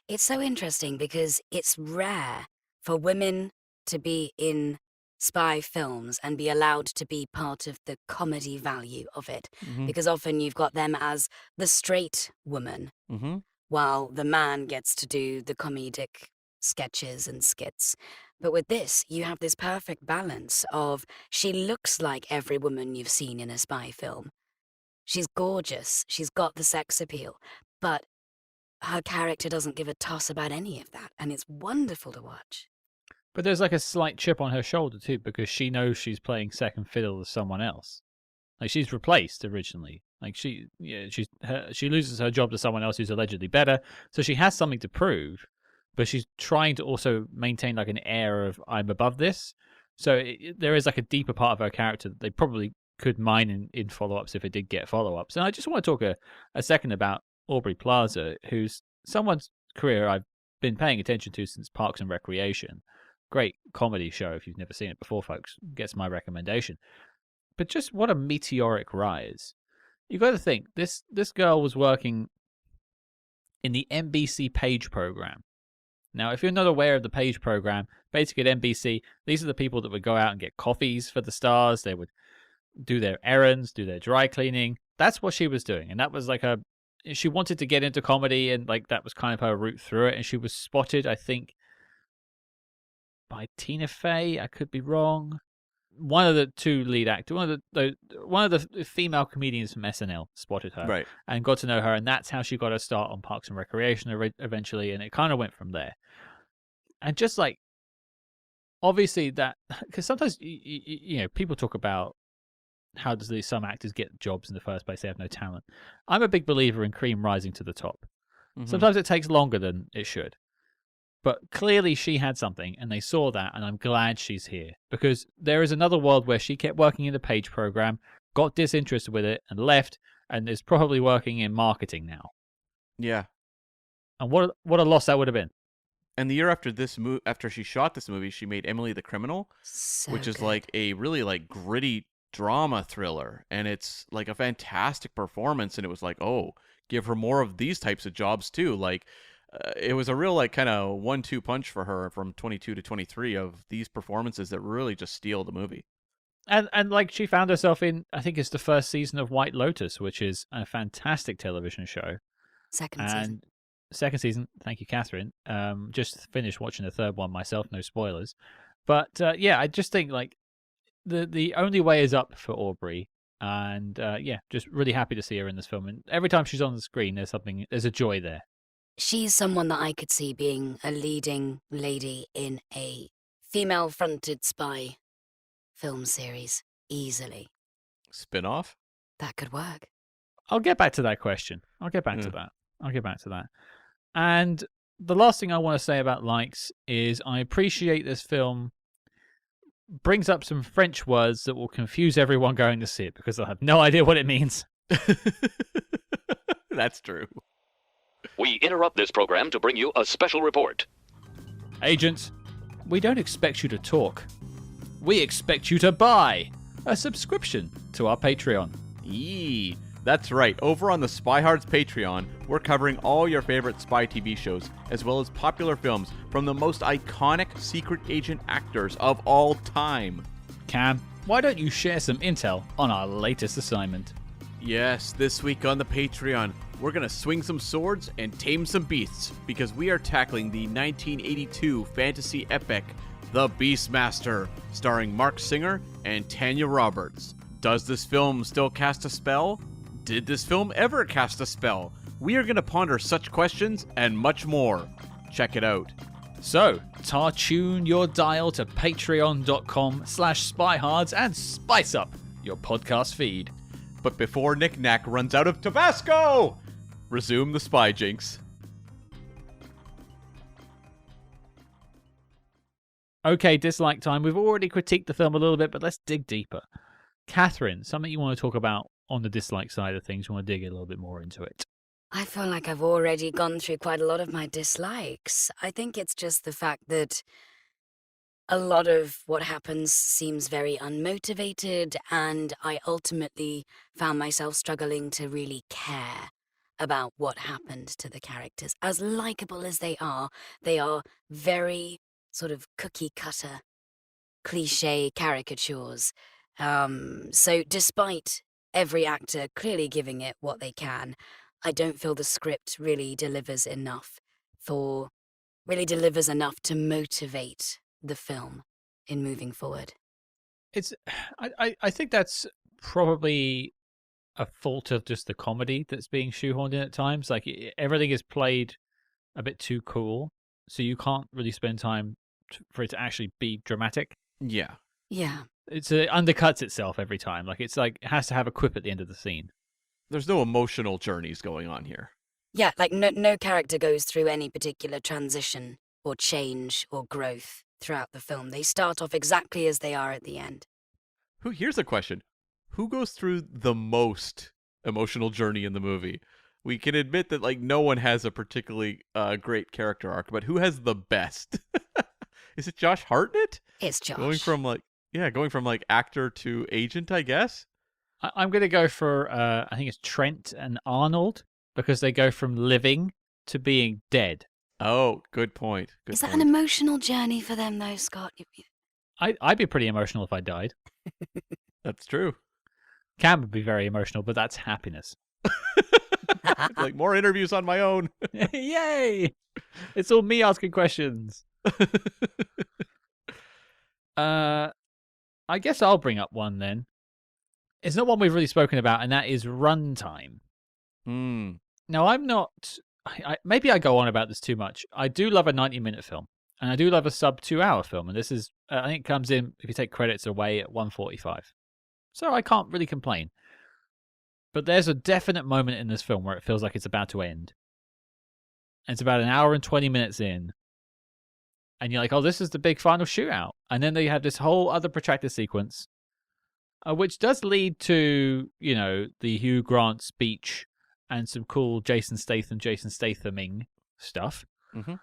It's so interesting because it's rare for women to be in spy films and be allowed to be part of the comedy value of it. Mm-hmm. Because often you've got them as the straight woman, Mm-hmm. while the man gets to do the comedic sketches and skits. But with this, you have this perfect balance of she looks like every woman you've seen in a spy film. She's gorgeous, she's got the sex appeal, but her character doesn't give a toss about any of that, and it's wonderful to watch. But there's like a slight chip on her shoulder too, because she knows she's playing second fiddle to someone else. Like she's replaced originally. Like she loses her job to someone else who's allegedly better, so she has something to prove. But she's trying to also maintain like an air of I'm above this. So there is like a deeper part of her character that they probably could mine in follow-ups if it did get follow-ups. And I just want to talk a second about Aubrey Plaza, who's someone's career I've been paying attention to since Parks and Recreation. Great comedy show. If you've never seen it before, folks, gets my recommendation. But just what a meteoric rise. You got to think, this girl was working in the NBC Page program. Now, if you're not aware of the Page program, basically at NBC, these are the people that would go out and get coffees for the stars. They would do their errands, do their dry cleaning. That's what she was doing. And that was like she wanted to get into comedy, and like that was kind of her route through it. And she was spotted, I think, by Tina Fey. I could be wrong. One of the two lead actors, one of the female comedians from SNL spotted her, Right, and got to know her, and that's how she got her start on Parks and Recreation eventually, and it kind of went from there. And just like, obviously that, because sometimes people talk about how does some actors get jobs in the first place? They have no talent. I'm a big believer in cream rising to the top. mm-hmm. Sometimes it takes longer than it should. But clearly she had something, and they saw that, and I'm glad she's here. Because there is another world where she kept working in the Page program, got disinterested with it, and left, and is probably working in marketing now. Yeah. And what a loss that would have been. And the year after after she shot this movie, she made Emily the Criminal, which is like a really like gritty drama thriller, and it's like a fantastic performance. And it was like, oh, give her more of these types of jobs too. Like, it was a real like kind of 1-2 punch for her from 22 to 23 of these performances that really just steal the movie. And like she found herself in, I think it's the first season of White Lotus, which is a fantastic television show. Second season. Thank you, Kathryn. Just finished watching the third one myself. No spoilers. But yeah, I just think like the only way is up for Aubrey. And yeah, just really happy to see her in this film. And every time she's on the screen, there's a joy there. She's someone that I could see being a leading lady in a female-fronted spy film series easily. Spin-off? That could work. I'll get back to that question. I'll get back to that. And the last thing I want to say about likes is I appreciate this film brings up some French words that will confuse everyone going to see it because they'll have no idea what it means. That's true. We interrupt this program to bring you a special report. Agents, we don't expect you to talk. We expect you to buy a subscription to our Patreon. Yee. That's right. Over on the Spyhards Patreon, we're covering all your favorite spy TV shows, as well as popular films from the most iconic secret agent actors of all time. Cam, why don't you share some intel on our latest assignment? Yes, this week on the Patreon, we're going to swing some swords and tame some beasts because we are tackling the 1982 fantasy epic, The Beastmaster, starring Mark Singer and Tanya Roberts. Does this film still cast a spell? Did this film ever cast a spell? We are going to ponder such questions and much more. Check it out. So, tune your dial to patreon.com/spyhards and spice up your podcast feed. But before Nick Knack runs out of Tabasco, resume the Spy Jinx. Okay, dislike time. We've already critiqued the film a little bit, but let's dig deeper. Kathryn, something you want to talk about on the dislike side of things? You want to dig a little bit more into it? I feel like I've already gone through quite a lot of my dislikes. I think it's just the fact that a lot of what happens seems very unmotivated, and I ultimately found myself struggling to really care about what happened to the characters. As likable as they are very sort of cookie-cutter, cliche caricatures. So despite every actor clearly giving it what they can, I don't feel the script really delivers enough to motivate the film in moving forward. I think that's probably a fault of just the comedy that's being shoehorned in at times. Like everything is played a bit too cool, so you can't really spend time for it to actually be dramatic. Yeah. Yeah. It undercuts itself every time. Like it has to have a quip at the end of the scene. There's no emotional journeys going on here. Yeah, like no character goes through any particular transition or change or growth throughout the film. They start off exactly as they are at the end. Here's a question. Who goes through the most emotional journey in the movie? We can admit that like no one has a particularly great character arc, but who has the best? Is it Josh Hartnett? It's Josh. Going from actor to agent, I guess. I'm going to go for, I think it's Trent and Arnold, because they go from living to being dead. Oh, good point. Is that an emotional journey for them, though, Scott? I'd be pretty emotional if I died. That's true. Cam would be very emotional, but that's happiness. Like more interviews on my own. Yay! It's all me asking questions. I guess I'll bring up one then. It's not one we've really spoken about, and that is runtime. Now, I'm not... maybe I go on about this too much. I do love a 90-minute film, and I do love a sub-2-hour film, and this is... I think it comes in, if you take credits away, at 1:45. So I can't really complain. But there's a definite moment in this film where it feels like it's about to end. And it's about an hour and 20 minutes in. And you're like, oh, this is the big final shootout. And then they have this whole other protracted sequence, which does lead to, the Hugh Grant speech and some cool Jason Stathaming stuff. Mm-hmm.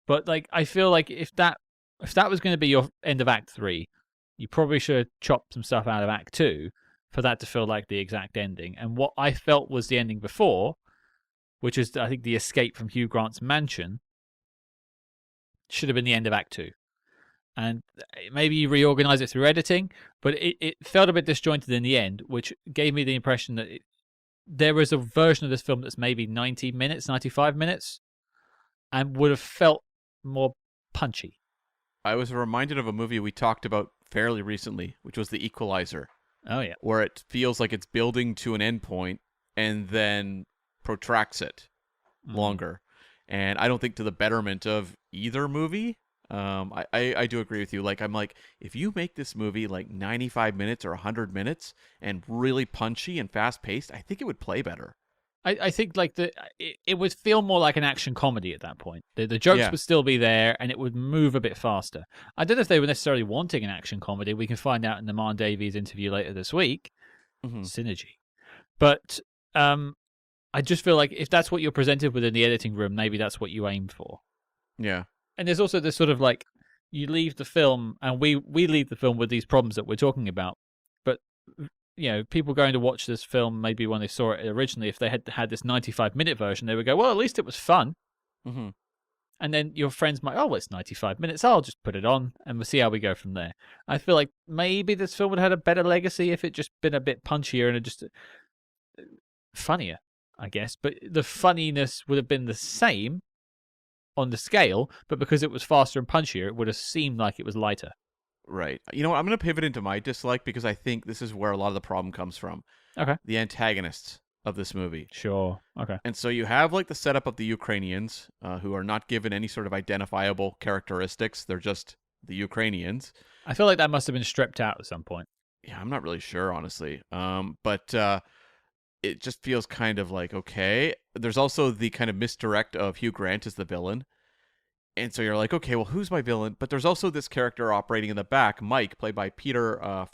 But like, I feel like if that was going to be your end of Act 3, you probably should have chopped some stuff out of Act 2 for that to feel like the exact ending. And what I felt was the ending before, which is, I think, the escape from Hugh Grant's mansion, should have been the end of Act 2. And maybe you reorganize it through editing, but it felt a bit disjointed in the end, which gave me the impression that there was a version of this film that's maybe 90 minutes, 95 minutes, and would have felt more punchy. I was reminded of a movie we talked about fairly recently, which was The Equalizer. Oh, yeah. Where it feels like it's building to an end point and then protracts it longer. And I don't think to the betterment of either movie. I do agree with you. Like, I'm like, if you make this movie like 95 minutes or 100 minutes and really punchy and fast paced, I think it would play better. I think like it would feel more like an action comedy at that point. The jokes would still be there, and it would move a bit faster. I don't know if they were necessarily wanting an action comedy. We can find out in the Marn Davies interview later this week. Synergy. But I just feel like if that's what you're presented with in the editing room, maybe that's what you aim for. Yeah. And there's also this sort of like, you leave the film, and we leave the film with these problems that we're talking about. But people going to watch this film, maybe when they saw it originally, if they had this 95-minute version, they would go, well, at least it was fun. Mm-hmm. And then your friends might, oh, well, it's 95 minutes. I'll just put it on, and we'll see how we go from there. I feel like maybe this film would have had a better legacy if it just been a bit punchier and just funnier. I guess, but the funniness would have been the same on the scale, but because it was faster and punchier, it would have seemed like it was lighter. Right. You know what? I'm going to pivot into my dislike because I think this is where a lot of the problem comes from. Okay. The antagonists of this movie. Sure. Okay. And so you have like the setup of the Ukrainians who are not given any sort of identifiable characteristics. They're just the Ukrainians. I feel like that must have been stripped out at some point. Yeah, I'm not really sure, honestly. But it just feels kind of like, okay. There's also the kind of misdirect of Hugh Grant as the villain. And so you're like, okay, well, who's my villain? But there's also this character operating in the back, Mike, played by Peter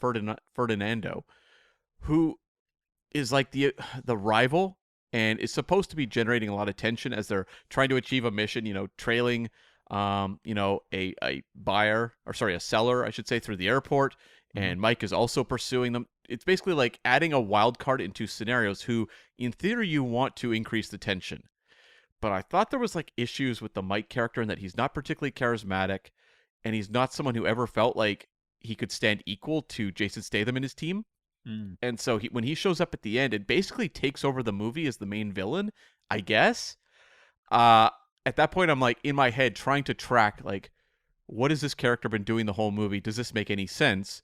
Ferdinando, who is like the rival and is supposed to be generating a lot of tension as they're trying to achieve a mission, trailing, a buyer, or sorry, a seller, I should say, through the airport. And Mike is also pursuing them. It's basically like adding a wild card into scenarios who, in theory, you want to increase the tension. But I thought there was like issues with the Mike character in that he's not particularly charismatic, and he's not someone who ever felt like he could stand equal to Jason Statham and his team. And so when he shows up at the end, it basically takes over the movie as the main villain, I guess. At that point, I'm like in my head trying to track like, what has this character been doing the whole movie? Does this make any sense?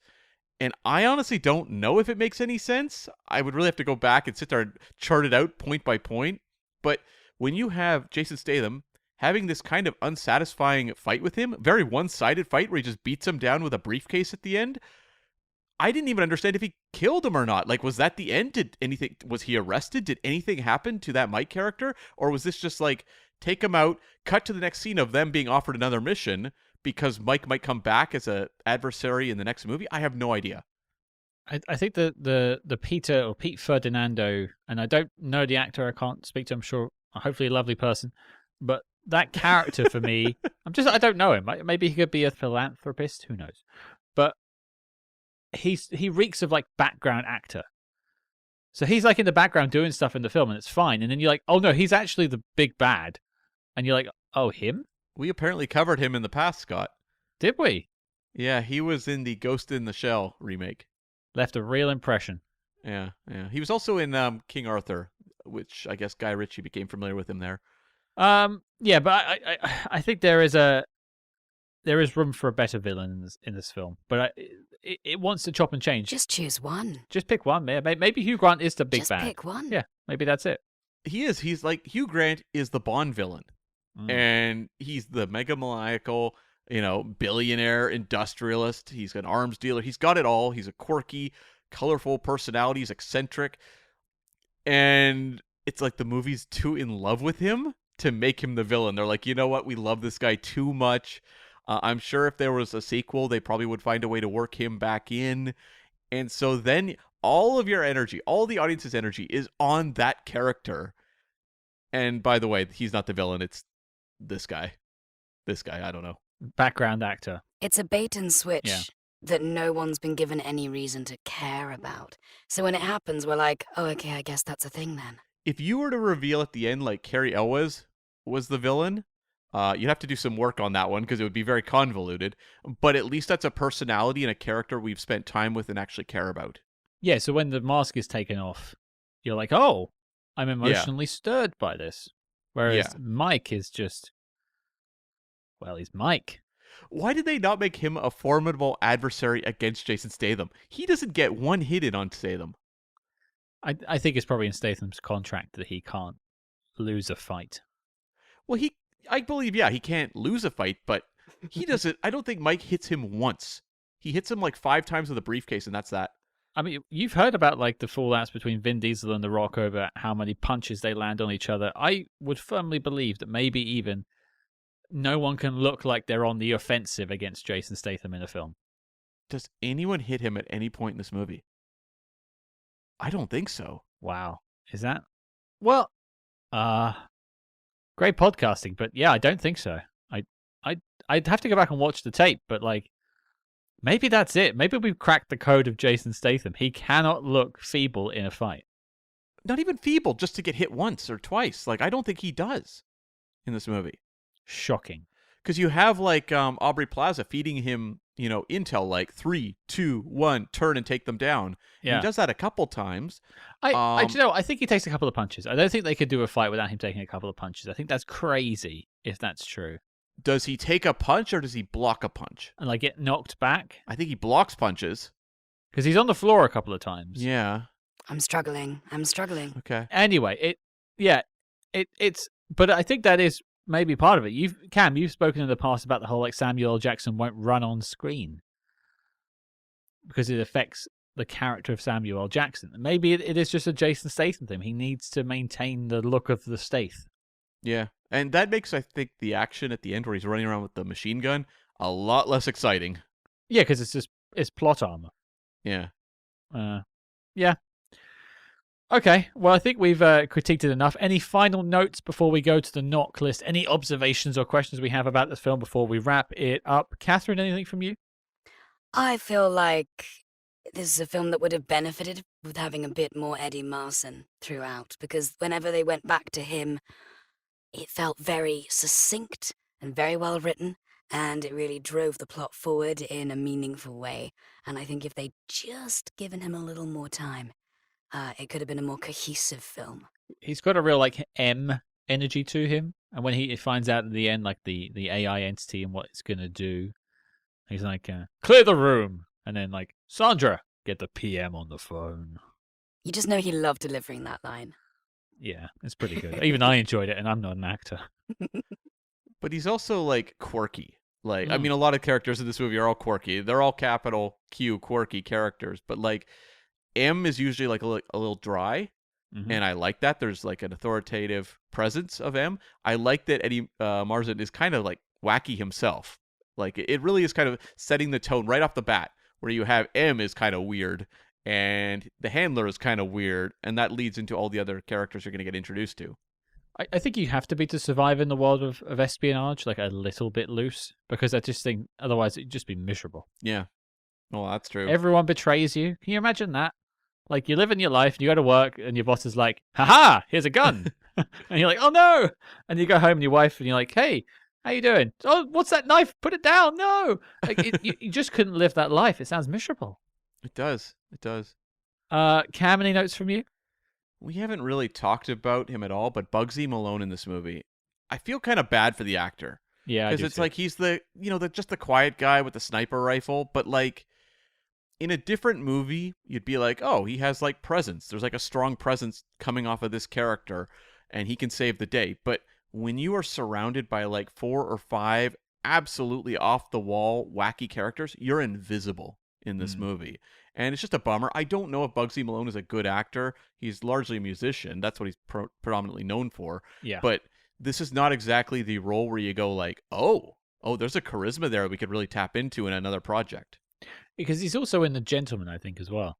And I honestly don't know if it makes any sense. I would really have to go back and sit there and chart it out point by point. But when you have Jason Statham having this kind of unsatisfying fight with him, very one-sided fight where he just beats him down with a briefcase at the end, I didn't even understand if he killed him or not. Like, was that the end? Was he arrested? Did anything happen to that Mike character? Or was this just like, take him out, cut to the next scene of them being offered another mission because Mike might come back as an adversary in the next movie? I have no idea. I think the Pete Ferdinando, and I don't know the actor, I can't speak to him, I'm sure, hopefully a lovely person, but that character for me, I don't know him. Maybe he could be a philanthropist, who knows? But he reeks of like background actor. So he's like in the background doing stuff in the film and it's fine. And then you're like, oh no, he's actually the big bad. And you're like, oh, him? We apparently covered him in the past, Scott. Did we? Yeah, he was in the Ghost in the Shell remake. Left a real impression. Yeah. He was also in King Arthur, which I guess Guy Ritchie became familiar with him there. Yeah, but I think there is room for a better villain in this film, but it wants to chop and change. Just choose one. Just pick one. Maybe Hugh Grant is the big Just bad. pick one. Yeah, maybe that's it. He is. He's like, Hugh Grant is the Bond villain, and he's the megamaniacal, billionaire industrialist. He's an arms dealer. He's got it all. He's a quirky, colorful personality. He's eccentric, and it's like the movie's too in love with him to make him the villain. They're like, you know what? We love this guy too much. I'm sure if there was a sequel, they probably would find a way to work him back in. And so then all of your energy, all the audience's energy is on that character. And by the way, he's not the villain. It's this guy. I don't know. Background actor. It's a bait and switch that no one's been given any reason to care about. So when it happens, we're like, oh, okay, I guess that's a thing then. If you were to reveal at the end, like Cary Elwes was the villain, you'd have to do some work on that one because it would be very convoluted. But at least that's a personality and a character we've spent time with and actually care about. Yeah, so when the mask is taken off, you're like, oh, I'm emotionally stirred by this. Whereas Mike is just, well, he's Mike. Why did they not make him a formidable adversary against Jason Statham? He doesn't get one hit in on Statham. I think it's probably in Statham's contract that he can't lose a fight. Well, I believe, he can't lose a fight, but he doesn't. I don't think Mike hits him once. He hits him like 5 times with a briefcase, and that's that. I mean, you've heard about like the fallouts between Vin Diesel and The Rock over how many punches they land on each other. I would firmly believe that maybe even no one can look like they're on the offensive against Jason Statham in a film. Does anyone hit him at any point in this movie? I don't think so. Wow. Is that? Well, great podcasting, but yeah, I don't think so. I'd have to go back and watch the tape, but like, maybe that's it. Maybe we've cracked the code of Jason Statham. He cannot look feeble in a fight. Not even feeble, just to get hit once or twice. Like, I don't think he does in this movie. Shocking. Because you have like Aubrey Plaza feeding him intel like 3, 2, 1, turn and take them down. And he does that a couple times. I think he takes a couple of punches. I don't think they could do a fight without him taking a couple of punches. I think that's crazy if that's true. Does he take a punch or does he block a punch? And like get knocked back? I think he blocks punches. Because he's on the floor a couple of times. Yeah. I'm struggling. Okay. Anyway, but I think that is maybe part of it. You've spoken in the past about the whole like Samuel L. Jackson won't run on screen because it affects the character of Samuel L. Jackson. Maybe it is just a Jason Statham thing. He needs to maintain the look of the Stath. Yeah, and that makes, I think, the action at the end where he's running around with the machine gun a lot less exciting. Yeah, because it's plot armor. Yeah. Yeah. Okay, well, I think we've critiqued it enough. Any final notes before we go to the knock list? Any observations or questions we have about this film before we wrap it up? Kathryn, anything from you? I feel like this is a film that would have benefited with having a bit more Eddie Marsan throughout, because whenever they went back to him, it felt very succinct and very well written, and it really drove the plot forward in a meaningful way. And I think if they'd just given him a little more time, it could have been a more cohesive film. He's got a real like M energy to him, and when he finds out at the end like the AI entity and what it's gonna do, he's like, clear the room, and then like, Sandra, get the PM on the phone. You just know he loved delivering that line. Yeah, it's pretty good. Even I enjoyed it, and I'm not an actor. But he's also like quirky. Like, I mean, a lot of characters in this movie are all quirky. They're all capital Q quirky characters, but like M is usually like a little dry, and I like that. There's like an authoritative presence of M. I like that Eddie Marsan is kind of like wacky himself. Like, it really is kind of setting the tone right off the bat, where you have M is kind of weird, and the handler is kind of weird, and that leads into all the other characters you're going to get introduced to. I think you have to be to survive in the world of espionage, like a little bit loose, because I just think otherwise it'd just be miserable. Yeah. Well, that's true. Everyone betrays you. Can you imagine that? Like, you live in your life, and you go to work, and your boss is like, haha, here's a gun. And you're like, oh no. And you go home and your wife, and you're like, hey, how you doing? Oh, what's that knife? Put it down. No. Like, you just couldn't live that life. It sounds miserable. It does. It does. Cam, any notes from you? We haven't really talked about him at all, but Bugzy Malone in this movie, I feel kind of bad for the actor. Yeah, because it's like he's the just the quiet guy with the sniper rifle, but like in a different movie, you'd be like, oh, he has like presence. There's like a strong presence coming off of this character, and he can save the day. But when you are surrounded by like 4 or 5 absolutely off the wall wacky characters, you're invisible in this movie. And it's just a bummer. I don't know if Bugzy Malone is a good actor. He's largely a musician. That's what he's predominantly known for. Yeah. But this is not exactly the role where you go like, oh, there's a charisma there we could really tap into in another project. Because he's also in The Gentleman, I think, as well.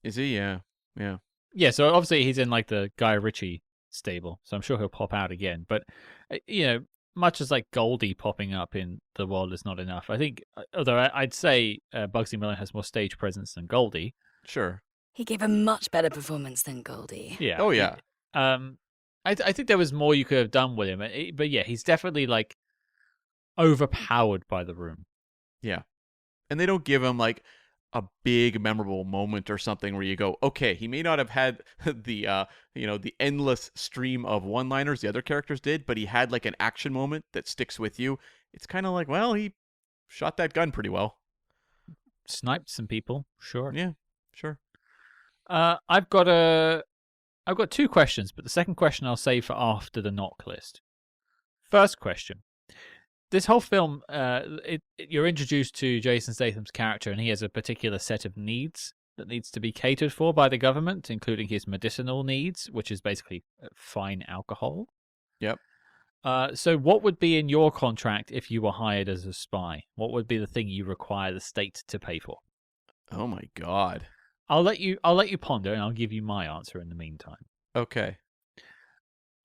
Is he? Yeah. Yeah. Yeah, so obviously he's in like the Guy Ritchie stable, so I'm sure he'll pop out again. But, much as like Goldie popping up in The World Is Not Enough, I think, although I'd say Bugzy Malone has more stage presence than Goldie. Sure. He gave a much better performance than Goldie. Yeah. Oh, yeah. I think there was more you could have done with him. But yeah, he's definitely like overpowered by the room. Yeah. And they don't give him like a big memorable moment or something where you go, okay, he may not have had the the endless stream of one-liners the other characters did, but he had like an action moment that sticks with you. It's kind of like, well, he shot that gun pretty well. Sniped some people, sure. Yeah, sure. I've got 2 questions, but the second question I'll save for after the knock list. First question. This whole film, you're introduced to Jason Statham's character, and he has a particular set of needs that needs to be catered for by the government, including his medicinal needs, which is basically fine alcohol. Yep. So what would be in your contract if you were hired as a spy? What would be the thing you require the state to pay for? Oh my God. I'll let you ponder, and I'll give you my answer in the meantime. Okay.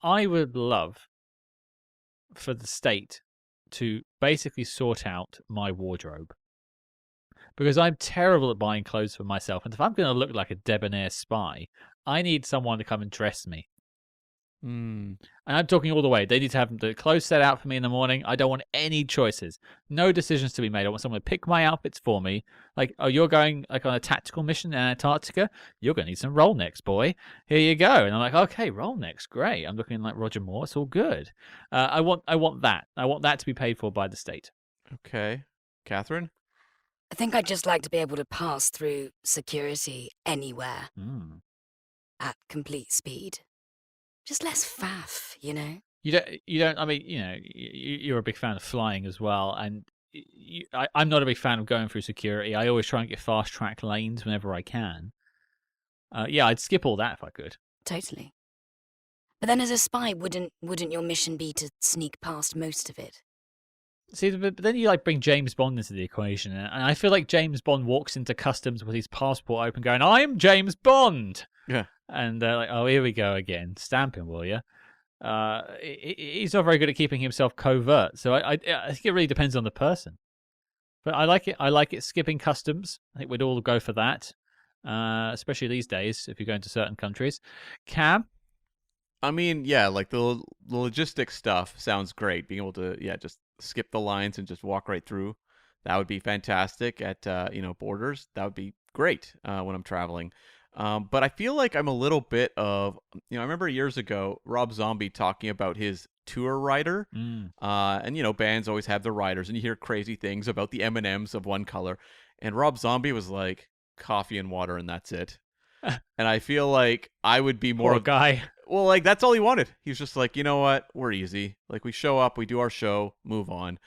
I would love for the state to basically sort out my wardrobe, because I'm terrible at buying clothes for myself, and if I'm going to look like a debonair spy, I need someone to come and dress me. Mm. And I'm talking all the way. They need to have the clothes set out for me in the morning. I don't want any choices. No decisions to be made. I want someone to pick my outfits for me. Like, oh, you're going like on a tactical mission in Antarctica? You're going to need some roll necks, boy. Here you go. And I'm like, okay, roll necks, great. I'm looking like Roger Moore. It's all good. I want that. I want that to be paid for by the state. Okay. Kathryn? I think I'd just like to be able to pass through security anywhere Mm. at complete speed. Just less faff, you know? You don't. I mean, you're a big fan of flying as well, and I'm not a big fan of going through security. I always try and get fast track lanes whenever I can. Yeah, I'd skip all that if I could. Totally. But then as a spy, wouldn't your mission be to sneak past most of it? See, but then you like bring James Bond into the equation, and I feel like James Bond walks into customs with his passport open, going, "I'm James Bond." Yeah. And they're like, "Oh, here we go again. Stamp him, will you?" He's not very good at keeping himself covert, so I think it really depends on the person. But I like it. I like it skipping customs. I think we'd all go for that, especially these days if you're going to certain countries. Cam, I mean, yeah, like the logistics stuff sounds great. Being able to, just skip the lines and just walk right through. That would be fantastic at, borders. That would be great when I'm traveling. But I feel like I'm a little bit of, I remember years ago, Rob Zombie talking about his tour rider. And, bands always have their riders, and you hear crazy things about the M&Ms of one color. And Rob Zombie was like, coffee and water, and that's it. And I feel like I would be more poor guy. Well, like, that's all he wanted. He was just like, you know what? We're easy. Like, we show up, we do our show, move on.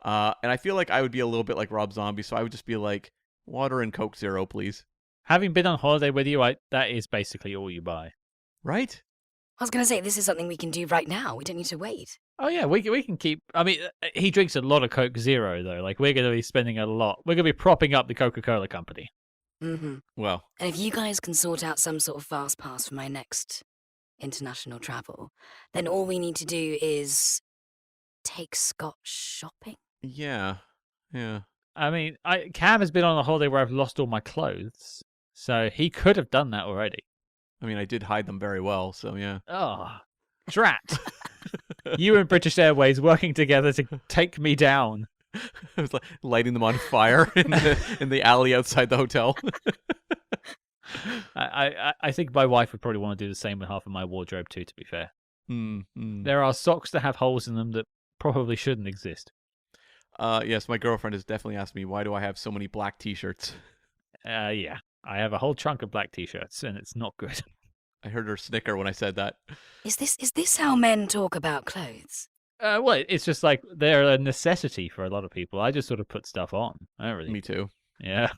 And I feel like I would be a little bit like Rob Zombie, so I would just be like, water and Coke Zero, please. Having been on holiday with you, that is basically all you buy. Right? I was going to say, this is something we can do right now. We don't need to wait. Oh, yeah, we can keep... I mean, he drinks a lot of Coke Zero, though. Like, we're going to be spending a lot. We're going to be propping up the Coca-Cola company. Mm-hmm. Well. And if you guys can sort out some sort of fast pass for my next international travel, then all we need to do is take Scott shopping. Yeah. I mean, Cam has been on a holiday where I've lost all my clothes, so he could have done that already. I mean, I did hide them very well, so yeah. Oh, drat. You and British Airways working together to take me down. I was like lighting them on fire in the alley outside the hotel. I think my wife would probably want to do the same with half of my wardrobe too, to be fair. Mm. There are socks that have holes in them that probably shouldn't exist. Yes, my girlfriend has definitely asked me, why do I have so many black t-shirts? Yeah. I have a whole trunk of black t-shirts, and it's not good. I heard her snicker when I said that. Is this how men talk about clothes? Well, it's just like they're a necessity for a lot of people. I just sort of put stuff on. I don't really... Me too. Yeah.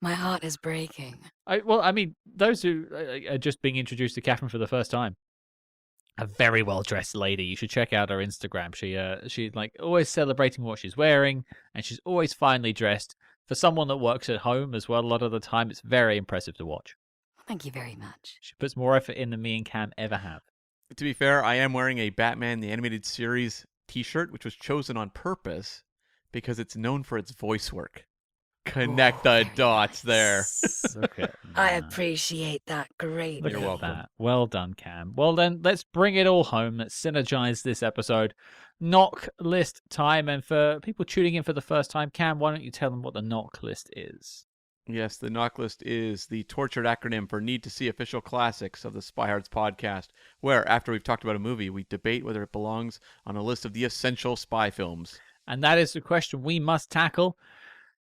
My heart is breaking. I mean, those who are just being introduced to Kathryn for the first time, a very well-dressed lady. You should check out her Instagram. She's like always celebrating what she's wearing, and she's always finely dressed. For someone that works at home as well, a lot of the time, it's very impressive to watch. Thank you very much. She puts more effort in than me and Cam ever have. To be fair, I am wearing a Batman the Animated Series t-shirt, which was chosen on purpose because it's known for its voice work. Connect the dots there. Look at I that. appreciate that greatly. Look You're at welcome. that. Well done, Cam. Well then, let's bring it all home. Let's synergize this episode. Knock list time. And for people tuning in for the first time, Cam, why don't you tell them what the knock list is? Yes, the knock list is the tortured acronym for Need to See Official Classics of the Spyhards podcast, where after we've talked about a movie, we debate whether it belongs on a list of the essential spy films. And that is the question we must tackle.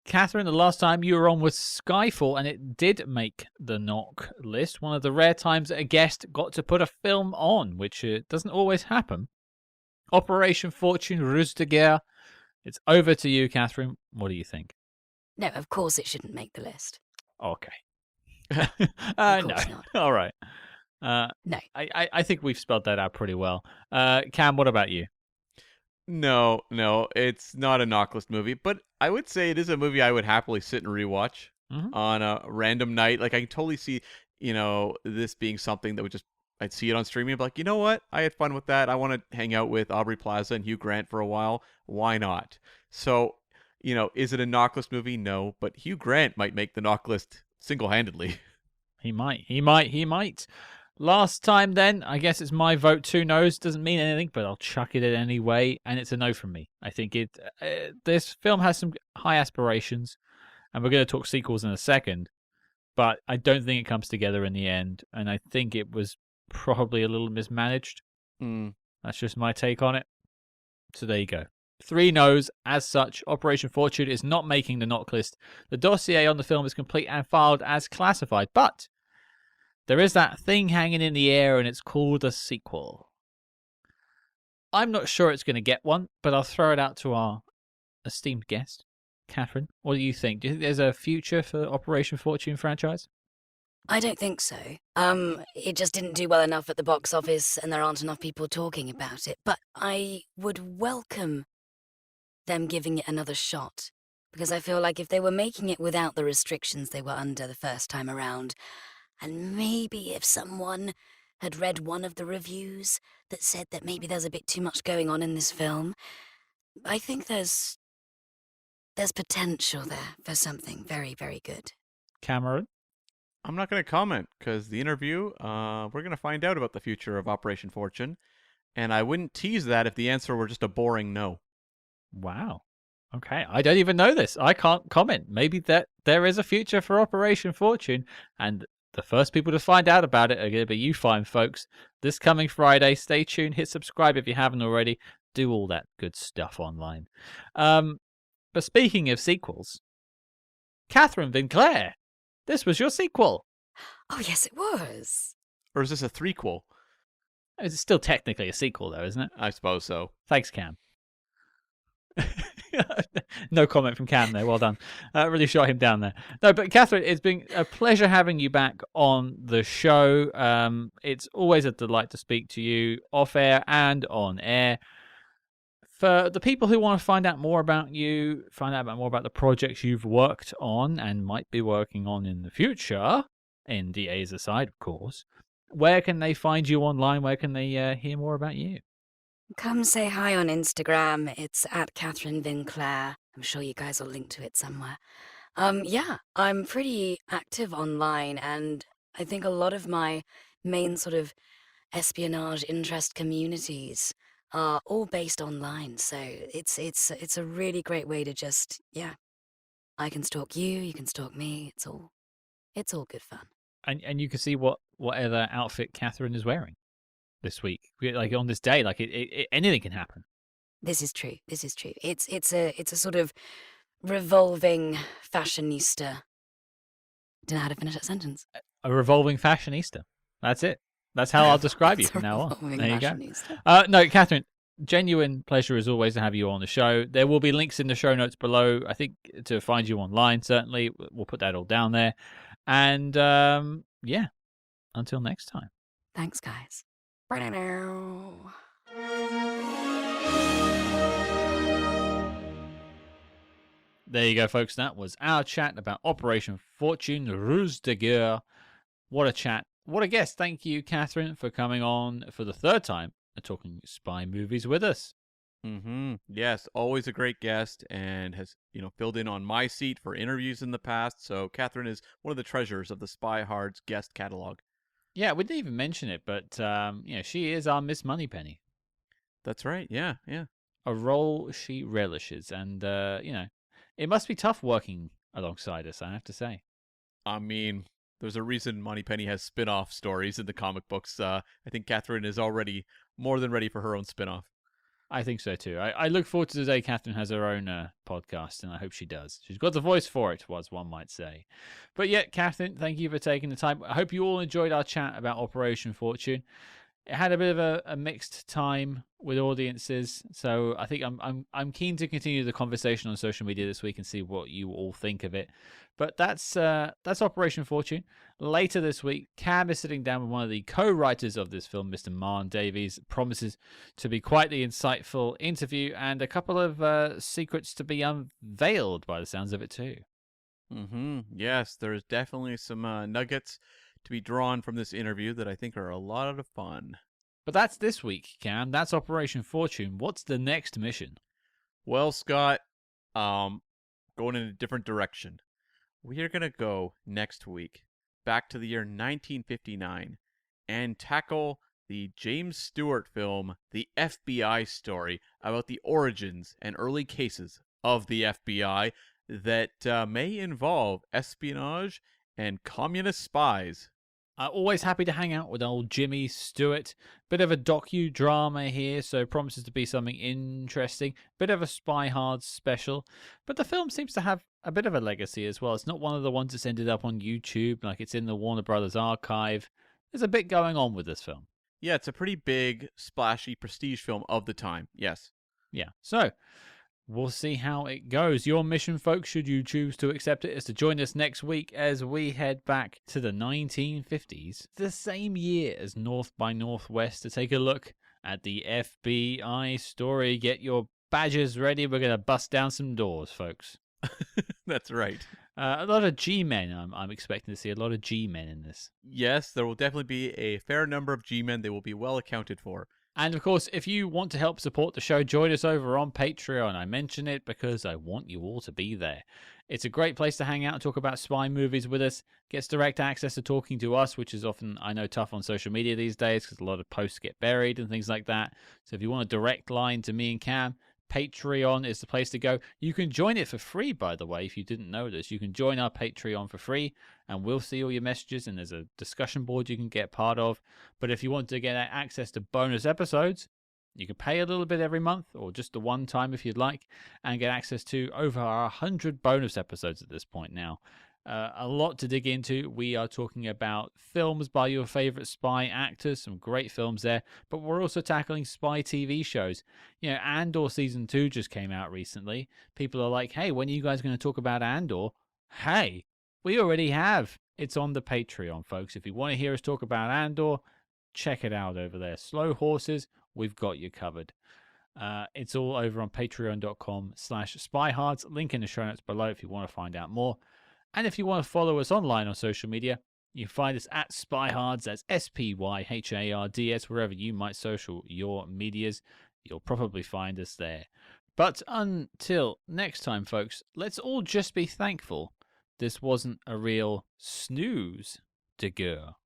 Kathryn, the last time you were on was Skyfall, and it did make the knock list. One of the rare times that a guest got to put a film on, which doesn't always happen. Operation Fortune, Ruse de Guerre. It's over to you, Kathryn. What do you think? No, of course it shouldn't make the list. Okay. Of No. course not. All right. No. I think we've spelled that out pretty well. Cam, what about you? No, it's not a knock list movie, but I would say it is a movie I would happily sit and rewatch on a random night. Like, I can totally see, this being something that would just, I'd see it on streaming and be like, you know what? I had fun with that. I want to hang out with Aubrey Plaza and Hugh Grant for a while. Why not? So, is it a knock list movie? No, but Hugh Grant might make the knock list single-handedly. He might. Last time then, I guess it's my vote. 2 no's doesn't mean anything, but I'll chuck it in anyway, and it's a no from me. I think this film has some high aspirations, and we're going to talk sequels in a second, but I don't think it comes together in the end, and I think it was probably a little mismanaged. That's just my take on it. So there you go. 3 no's. As such, Operation Fortune is not making the knock list. The dossier on the film is complete and filed as classified, but there is that thing hanging in the air, and it's called a sequel. I'm not sure it's going to get one, but I'll throw it out to our esteemed guest, Kathryn. What do you think? Do you think there's a future for Operation Fortune franchise? I don't think so. It just didn't do well enough at the box office, and there aren't enough people talking about it. But I would welcome them giving it another shot, because I feel like if they were making it without the restrictions they were under the first time around, and maybe if someone had read one of the reviews that said that maybe there's a bit too much going on in this film, I think there's potential there for something very, very good. Cameron? I'm not going to comment because the interview, we're going to find out about the future of Operation Fortune, and I wouldn't tease that if the answer were just a boring no. Wow. Okay, I don't even know this. I can't comment. Maybe that there is a future for Operation Fortune, and the first people to find out about it are going to be you fine folks. This coming Friday, stay tuned, hit subscribe if you haven't already, do all that good stuff online. But speaking of sequels, Kathryn Vinclaire, this was your sequel. Oh, yes, it was. Or is this a threequel? It's still technically a sequel, though, isn't it? I suppose so. Thanks, Cam. No comment from Cam there. Well done. Really shot him down there. No, but Kathryn, it's been a pleasure having you back on the show. It's always a delight to speak to you off air and on air. For the people who want to find out more about you, find out more about the projects you've worked on and might be working on in the future, NDAs aside, of course, where can they find you online? Where can they hear more about you? Come say hi on Instagram. It's at Kathryn Vinclaire. I'm sure you guys will link to it somewhere. Yeah, I'm pretty active online, and I think a lot of my main sort of espionage interest communities are all based online. So it's a really great way to just, yeah, I can stalk you, you can stalk me. It's all good fun. And you can see whatever outfit Kathryn is wearing this week, like on this day, like anything can happen. This is true. It's a sort of revolving fashionista. Don't know how to finish that sentence. A revolving fashionista. That's it. That's how I'll describe you from now on. There you go. No, Kathryn, genuine pleasure as always to have you on the show. There will be links in the show notes below, I think, to find you online. Certainly, we'll put that all down there. And yeah, until next time. Thanks, guys. There you go, folks. That was our chat about Operation Fortune, Ruse de Guerre. What a chat. What a guest. Thank you, Kathryn, for coming on for the third time and talking spy movies with us. Yes, always a great guest, and has filled in on my seat for interviews in the past. So Kathryn is one of the treasures of the Spyhards guest catalog. Yeah, we didn't even mention it, but she is our Miss Moneypenny. That's right. Yeah. A role she relishes, and it must be tough working alongside us, I have to say. I mean, there's a reason Moneypenny has spin-off stories in the comic books. I think Kathryn is already more than ready for her own spin-off. I think so too. I look forward to the day Kathryn has her own podcast, and I hope she does. She's got the voice for it, as one might say. But yeah, Kathryn, thank you for taking the time. I hope you all enjoyed our chat about Operation Fortune. It had a bit of a mixed time with audiences, so I think I'm keen to continue the conversation on social media this week and see what you all think of it. But that's Operation Fortune. Later this week, Cam is sitting down with one of the co-writers of this film, Mr. Marn Davies. Promises to be quite the insightful interview, and a couple of secrets to be unveiled by the sounds of it too. Yes, there's definitely some nuggets to be drawn from this interview that I think are a lot of fun. But that's this week, Cam. That's Operation Fortune. What's the next mission? Well, Scott, going in a different direction. We are going to go next week back to the year 1959 and tackle the James Stewart film, The FBI Story, about the origins and early cases of the FBI that may involve espionage and communist spies. Always happy to hang out with old Jimmy Stewart. Bit of a docudrama here, so promises to be something interesting. Bit of a Spyhards special. But the film seems to have a bit of a legacy as well. It's not one of the ones that's ended up on YouTube, like it's in the Warner Brothers archive. There's a bit going on with this film. Yeah, it's a pretty big, splashy prestige film of the time. Yes. Yeah, so we'll see how it goes. Your mission, folks, should you choose to accept it, is to join us next week as we head back to the 1950s, the same year as North by Northwest, to take a look at the FBI story. Get your badges ready. We're going to bust down some doors, folks. That's right. A lot of G-men, I'm expecting to see a lot of G-men in this. Yes, there will definitely be a fair number of G-men. They will be well accounted for. And of course, if you want to help support the show, join us over on Patreon. I mention it because I want you all to be there. It's a great place to hang out and talk about spy movies with us. Gets direct access to talking to us, which is often, I know, tough on social media these days because a lot of posts get buried and things like that. So if you want a direct line to me and Cam, Patreon is the place to go. You can join it for free, by the way, if you didn't know this. You can join our Patreon for free, and we'll see all your messages, and there's a discussion board you can get part of. But if you want to get access to bonus episodes, you can pay a little bit every month, or just the one time if you'd like, and get access to over 100 bonus episodes at this point now. A lot to dig into. We are talking about films by your favorite spy actors, some great films there, but we're also tackling spy TV shows. You know, Andor Season 2 just came out recently. People are like, hey, when are you guys going to talk about Andor? Hey, we already have. It's on the Patreon, folks. If you want to hear us talk about Andor, check it out over there. Slow Horses, we've got you covered. It's all over on patreon.com/spyhards. Link in the show notes below if you want to find out more. And if you want to follow us online on social media, you can find us at Spyhards. That's SPYHARDS, wherever you might social your medias. You'll probably find us there. But until next time, folks, let's all just be thankful this wasn't a real snooze de guerre.